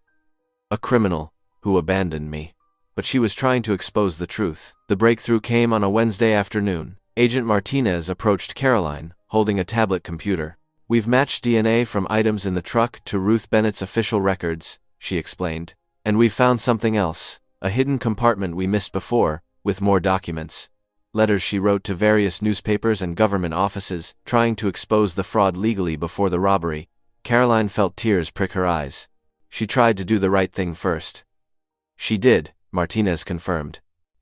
A criminal who abandoned me." But she was trying to expose the truth. The breakthrough came on a Wednesday afternoon. Agent Martinez approached Caroline, holding a tablet computer. "We've matched DNA from items in the truck to Ruth Bennett's official records," she explained. "And we've found something else, a hidden compartment we missed before, with more documents. Letters she wrote to various newspapers and government offices, trying to expose the fraud legally before the robbery." Caroline felt tears prick her eyes. She tried to do the right thing first. She did, Martinez confirmed.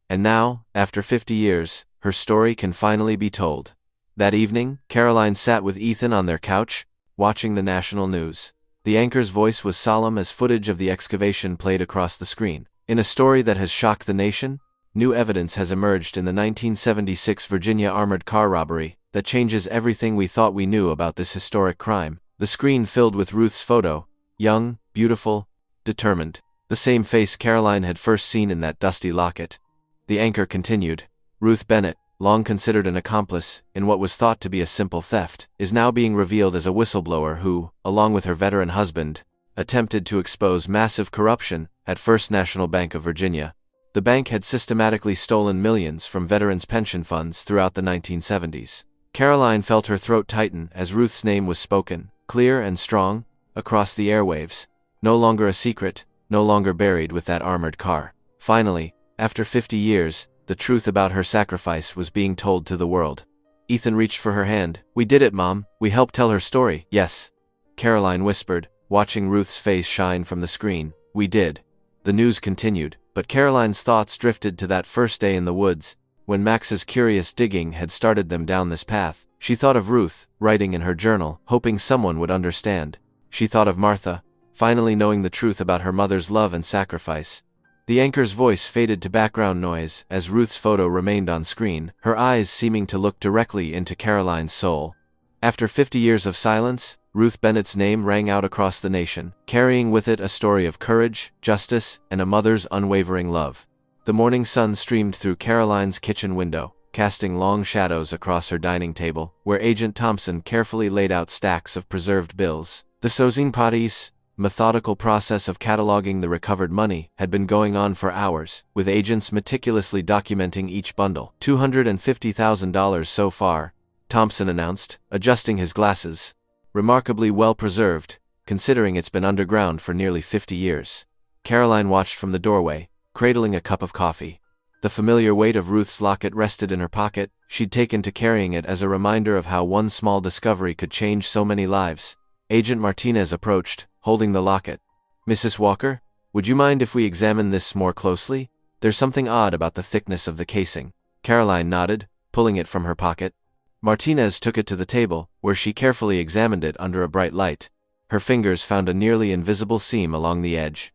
And now, after 50 years, her story can finally be told. That evening, Caroline sat with Ethan on their couch, watching the national news. The anchor's voice was solemn as footage of the excavation played across the screen. "In a story that has shocked the nation, new evidence has emerged in the 1976 Virginia armored car robbery that changes everything we thought we knew about this historic crime." The screen filled with Ruth's photo, young, beautiful, determined. The same face Caroline had first seen in that dusty locket. The anchor continued. "Ruth Bennett, long considered an accomplice in what was thought to be a simple theft, is now being revealed as a whistleblower who, along with her veteran husband, attempted to expose massive corruption at First National Bank of Virginia. The bank had systematically stolen millions from veterans' pension funds throughout the 1970s. Caroline felt her throat tighten as Ruth's name was spoken, clear and strong, across the airwaves. No longer a secret, no longer buried with that armored car. Finally, after 50 years, the truth about her sacrifice was being told to the world. Ethan reached for her hand. "We did it, Mom. We helped tell her story." "Yes," Caroline whispered, watching Ruth's face shine from the screen. "We did." The news continued, but Caroline's thoughts drifted to that first day in the woods, when Max's curious digging had started them down this path. She thought of Ruth, writing in her journal, hoping someone would understand. She thought of Martha, finally knowing the truth about her mother's love and sacrifice. The anchor's voice faded to background noise as Ruth's photo remained on screen, her eyes seeming to look directly into Caroline's soul. After 50 years of silence, Ruth Bennett's name rang out across the nation, carrying with it a story of courage, justice, and a mother's unwavering love. The morning sun streamed through Caroline's kitchen window, casting long shadows across her dining table, where Agent Thompson carefully laid out stacks of preserved bills. "The Sozin Patis," methodical process of cataloging the recovered money had been going on for hours, with agents meticulously documenting each bundle. $250,000 so far, Thompson announced, adjusting his glasses. Remarkably well preserved, considering it's been underground for nearly 50 years. Caroline watched from the doorway, cradling a cup of coffee. The familiar weight of Ruth's locket rested in her pocket. She'd taken to carrying it as a reminder of how one small discovery could change so many lives. Agent Martinez approached, holding the locket. "Mrs. Walker, would you mind if we examine this more closely? There's something odd about the thickness of the casing." Caroline nodded, pulling it from her pocket. Martinez took it to the table, where she carefully examined it under a bright light. Her fingers found a nearly invisible seam along the edge.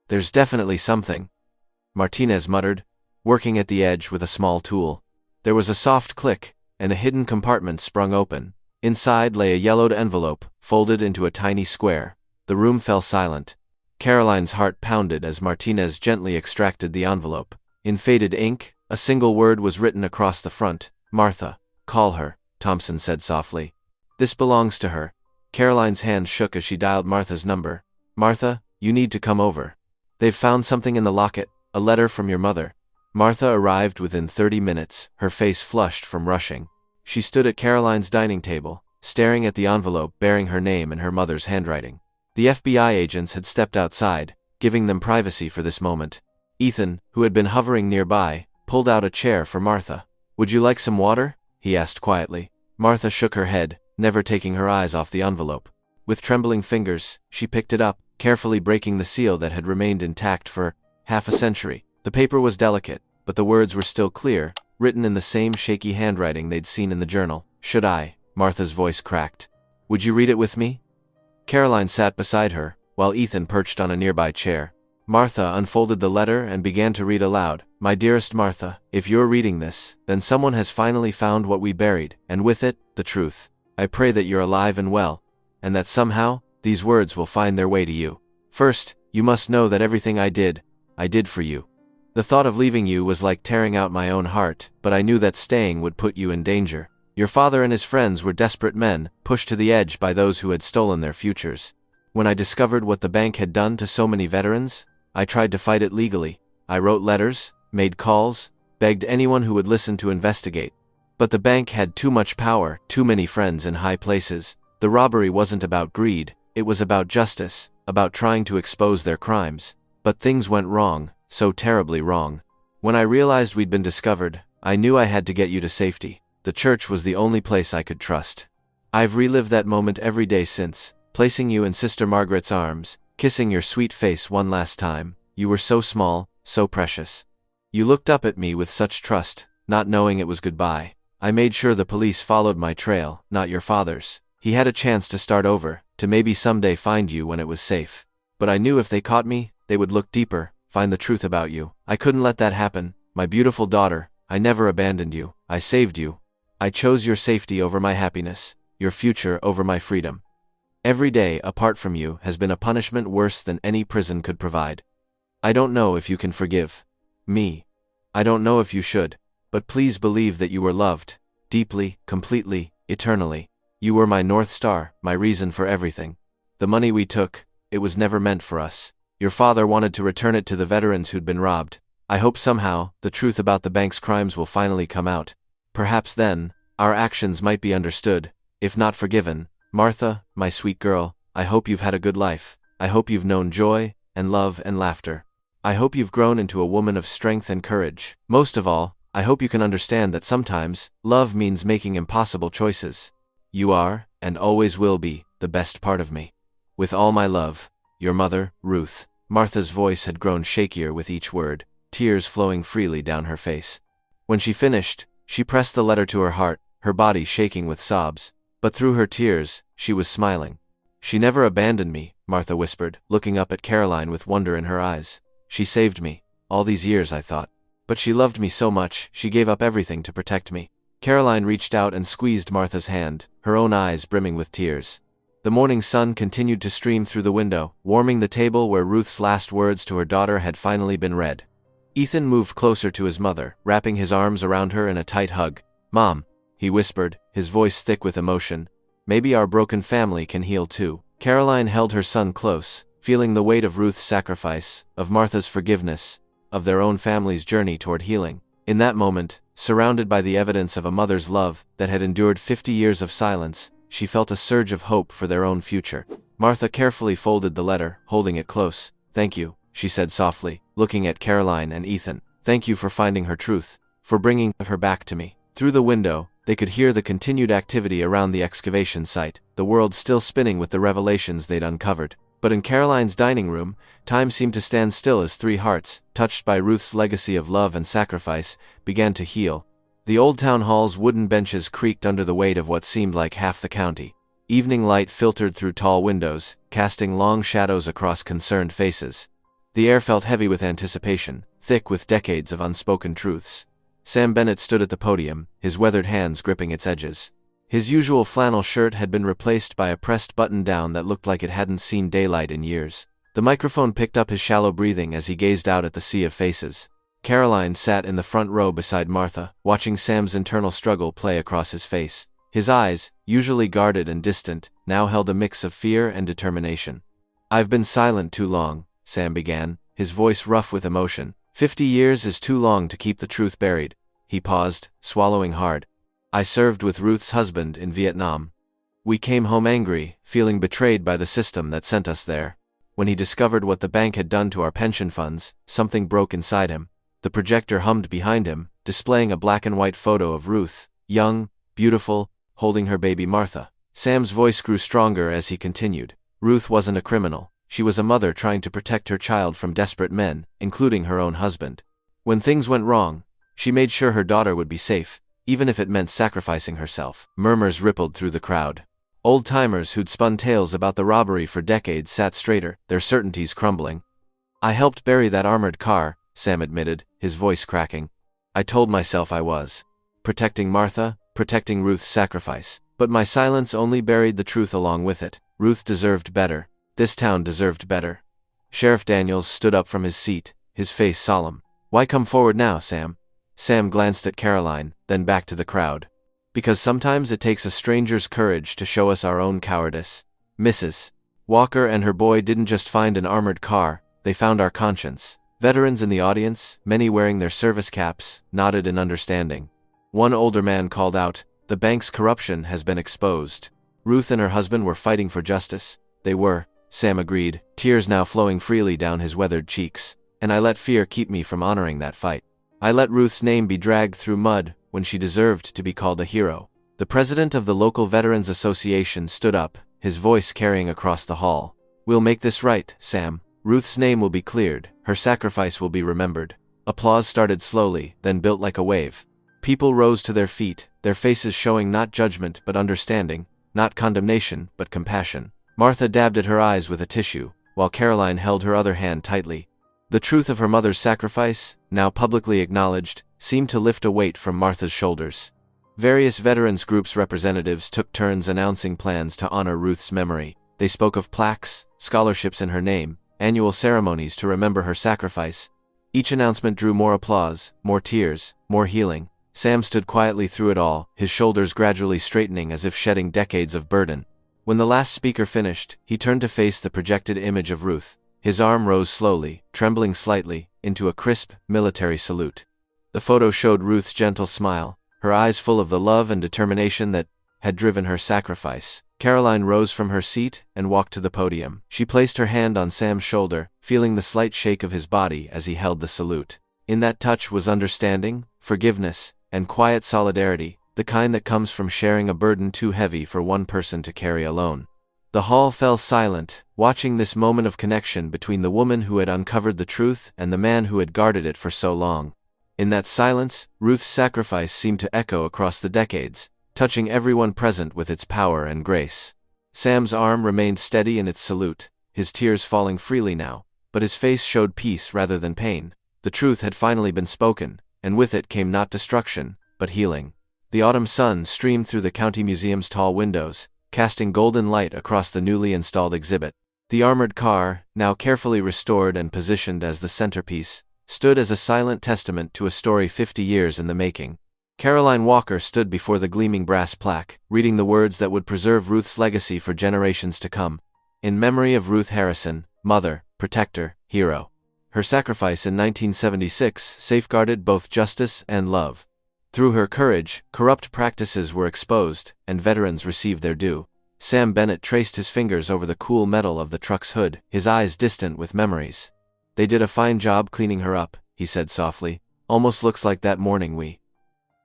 "There's definitely something," Martinez muttered, working at the edge with a small tool. There was a soft click, and a hidden compartment sprung open. Inside lay a yellowed envelope, folded into a tiny square. The room fell silent. Caroline's heart pounded as Martinez gently extracted the envelope. In faded ink, a single word was written across the front. "Martha. Call her," Thompson said softly. "This belongs to her." Caroline's hand shook as she dialed Martha's number. "Martha, you need to come over. They've found something in the locket, a letter from your mother." Martha arrived within 30 minutes, her face flushed from rushing. She stood at Caroline's dining table, staring at the envelope bearing her name and her mother's handwriting. The FBI agents had stepped outside, giving them privacy for this moment. Ethan, who had been hovering nearby, pulled out a chair for Martha. "Would you like some water?" he asked quietly. Martha shook her head, never taking her eyes off the envelope. With trembling fingers, she picked it up, carefully breaking the seal that had remained intact for half a century. The paper was delicate, but the words were still clear, written in the same shaky handwriting they'd seen in the journal. "Should I?" Martha's voice cracked. "Would you read it with me?" Caroline sat beside her, while Ethan perched on a nearby chair. Martha unfolded the letter and began to read aloud. "My dearest Martha, if you're reading this, then someone has finally found what we buried, and with it, the truth. I pray that you're alive and well, and that somehow, these words will find their way to you. First, you must know that everything I did for you. The thought of leaving you was like tearing out my own heart, but I knew that staying would put you in danger. Your father and his friends were desperate men, pushed to the edge by those who had stolen their futures. When I discovered what the bank had done to so many veterans, I tried to fight it legally. I wrote letters, made calls, begged anyone who would listen to investigate. But the bank had too much power, too many friends in high places. The robbery wasn't about greed, it was about justice, about trying to expose their crimes. But things went wrong, so terribly wrong. When I realized we'd been discovered, I knew I had to get you to safety. The church was the only place I could trust. I've relived that moment every day since, placing you in Sister Margaret's arms, kissing your sweet face one last time. You were so small, so precious. You looked up at me with such trust, not knowing it was goodbye. I made sure the police followed my trail, not your father's. He had a chance to start over, to maybe someday find you when it was safe. But I knew if they caught me, they would look deeper, find the truth about you. I couldn't let that happen. My beautiful daughter, I never abandoned you. I saved you. I chose your safety over my happiness, your future over my freedom. Every day apart from you has been a punishment worse than any prison could provide. I don't know if you can forgive me. I don't know if you should, but please believe that you were loved, deeply, completely, eternally. You were my North Star, my reason for everything. The money we took, it was never meant for us. Your father wanted to return it to the veterans who'd been robbed. I hope somehow, the truth about the bank's crimes will finally come out. Perhaps then, our actions might be understood, if not forgiven. Martha, my sweet girl, I hope you've had a good life. I hope you've known joy, and love, and laughter. I hope you've grown into a woman of strength and courage. Most of all, I hope you can understand that sometimes, love means making impossible choices. You are, and always will be, the best part of me. With all my love, your mother, Ruth. Martha's voice had grown shakier with each word, tears flowing freely down her face. When she finished, she pressed the letter to her heart, her body shaking with sobs. But through her tears, she was smiling. "She never abandoned me," Martha whispered, looking up at Caroline with wonder in her eyes. "She saved me. All these years, I thought. But she loved me so much, she gave up everything to protect me." Caroline reached out and squeezed Martha's hand, her own eyes brimming with tears. The morning sun continued to stream through the window, warming the table where Ruth's last words to her daughter had finally been read. Ethan moved closer to his mother, wrapping his arms around her in a tight hug. "Mom," he whispered, his voice thick with emotion, "maybe our broken family can heal too." Caroline held her son close, feeling the weight of Ruth's sacrifice, of Martha's forgiveness, of their own family's journey toward healing. In that moment, surrounded by the evidence of a mother's love that had endured 50 years of silence, she felt a surge of hope for their own future. Martha carefully folded the letter, holding it close. "Thank you," she said softly, looking at Caroline and Ethan. "Thank you for finding her truth, for bringing her back to me." Through the window, they could hear the continued activity around the excavation site, the world still spinning with the revelations they'd uncovered. But in Caroline's dining room, time seemed to stand still as three hearts, touched by Ruth's legacy of love and sacrifice, began to heal. The old town hall's wooden benches creaked under the weight of what seemed like half the county. Evening light filtered through tall windows, casting long shadows across concerned faces. The air felt heavy with anticipation, thick with decades of unspoken truths. Sam Bennett stood at the podium, his weathered hands gripping its edges. His usual flannel shirt had been replaced by a pressed button-down that looked like it hadn't seen daylight in years. The microphone picked up his shallow breathing as he gazed out at the sea of faces. Caroline sat in the front row beside Martha, watching Sam's internal struggle play across his face. His eyes, usually guarded and distant, now held a mix of fear and determination. "I've been silent too long," Sam began, his voice rough with emotion. 50 years is too long to keep the truth buried." He paused, swallowing hard. "I served with Ruth's husband in Vietnam. We came home angry, feeling betrayed by the system that sent us there. When he discovered what the bank had done to our pension funds, something broke inside him. The projector hummed behind him, displaying a black and white photo of Ruth, young, beautiful, holding her baby Martha. Sam's voice grew stronger as he continued. "Ruth wasn't a criminal. She was a mother trying to protect her child from desperate men, including her own husband. When things went wrong, she made sure her daughter would be safe, even if it meant sacrificing herself." Murmurs rippled through the crowd. Old-timers who'd spun tales about the robbery for decades sat straighter, their certainties crumbling. "I helped bury that armored car," Sam admitted, his voice cracking. "I told myself I was protecting Martha, protecting Ruth's sacrifice. But my silence only buried the truth along with it. Ruth deserved better. This town deserved better." Sheriff Daniels stood up from his seat, his face solemn. "Why come forward now, Sam?" Sam glanced at Caroline, then back to the crowd. "Because sometimes it takes a stranger's courage to show us our own cowardice. Mrs. Walker and her boy didn't just find an armored car, they found our conscience." Veterans in the audience, many wearing their service caps, nodded in understanding. One older man called out, "The bank's corruption has been exposed." Ruth and her husband were fighting for justice. "They were," Sam agreed, tears now flowing freely down his weathered cheeks. "And I let fear keep me from honoring that fight. I let Ruth's name be dragged through mud when she deserved to be called a hero." The president of the local Veterans Association stood up, his voice carrying across the hall. "We'll make this right, Sam. Ruth's name will be cleared, her sacrifice will be remembered." Applause started slowly, then built like a wave. People rose to their feet, their faces showing not judgment but understanding, not condemnation but compassion. Martha dabbed at her eyes with a tissue, while Caroline held her other hand tightly. The truth of her mother's sacrifice, now publicly acknowledged, seemed to lift a weight from Martha's shoulders. Various veterans groups' representatives took turns announcing plans to honor Ruth's memory. They spoke of plaques, scholarships in her name, annual ceremonies to remember her sacrifice. Each announcement drew more applause, more tears, more healing. Sam stood quietly through it all, his shoulders gradually straightening as if shedding decades of burden. When the last speaker finished, he turned to face the projected image of Ruth. His arm rose slowly, trembling slightly, into a crisp, military salute. The photo showed Ruth's gentle smile, her eyes full of the love and determination that had driven her sacrifice. Caroline rose from her seat and walked to the podium. She placed her hand on Sam's shoulder, feeling the slight shake of his body as he held the salute. In that touch was understanding, forgiveness, and quiet solidarity, the kind that comes from sharing a burden too heavy for one person to carry alone. The hall fell silent, watching this moment of connection between the woman who had uncovered the truth and the man who had guarded it for so long. In that silence, Ruth's sacrifice seemed to echo across the decades, touching everyone present with its power and grace. Sam's arm remained steady in its salute, his tears falling freely now, but his face showed peace rather than pain. The truth had finally been spoken, and with it came not destruction, but healing. The autumn sun streamed through the county museum's tall windows, casting golden light across the newly installed exhibit. The armored car, now carefully restored and positioned as the centerpiece, stood as a silent testament to a story 50 years in the making. Caroline Walker stood before the gleaming brass plaque, reading the words that would preserve Ruth's legacy for generations to come. In memory of Ruth Harrison, mother, protector, hero. Her sacrifice in 1976 safeguarded both justice and love. Through her courage, corrupt practices were exposed, and veterans received their due. Sam Bennett traced his fingers over the cool metal of the truck's hood, his eyes distant with memories. They did a fine job cleaning her up, he said softly. Almost looks like that morning we.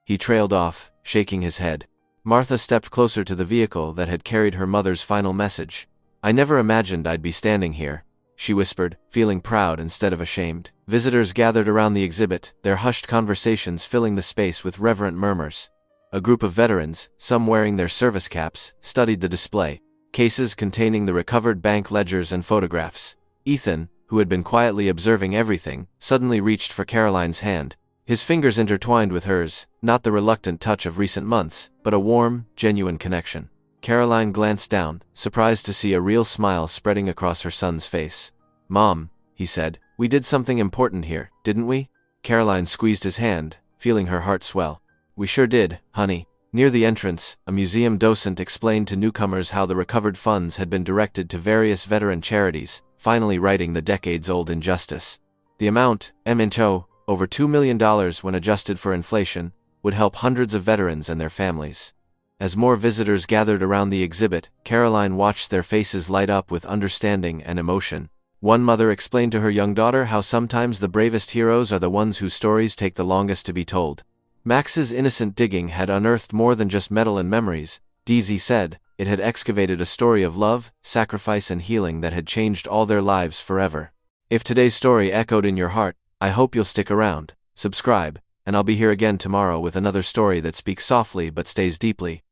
He trailed off, shaking his head. Martha stepped closer to the vehicle that had carried her mother's final message. I never imagined I'd be standing here, she whispered, feeling proud instead of ashamed. Visitors gathered around the exhibit, their hushed conversations filling the space with reverent murmurs. A group of veterans, some wearing their service caps, studied the display, cases containing the recovered bank ledgers and photographs. Ethan, who had been quietly observing everything, suddenly reached for Caroline's hand. His fingers intertwined with hers, not the reluctant touch of recent months, but a warm, genuine connection. Caroline glanced down, surprised to see a real smile spreading across her son's face. Mom, he said, we did something important here, didn't we? Caroline squeezed his hand, feeling her heart swell. We sure did, honey. Near the entrance, a museum docent explained to newcomers how the recovered funds had been directed to various veteran charities, finally righting the decades-old injustice. The amount, over $2 million when adjusted for inflation, would help hundreds of veterans and their families. As more visitors gathered around the exhibit, Caroline watched their faces light up with understanding and emotion. One mother explained to her young daughter how sometimes the bravest heroes are the ones whose stories take the longest to be told. Max's innocent digging had unearthed more than just metal and memories, DZ said. It had excavated a story of love, sacrifice and healing that had changed all their lives forever. If today's story echoed in your heart, I hope you'll stick around, subscribe, and I'll be here again tomorrow with another story that speaks softly but stays deeply.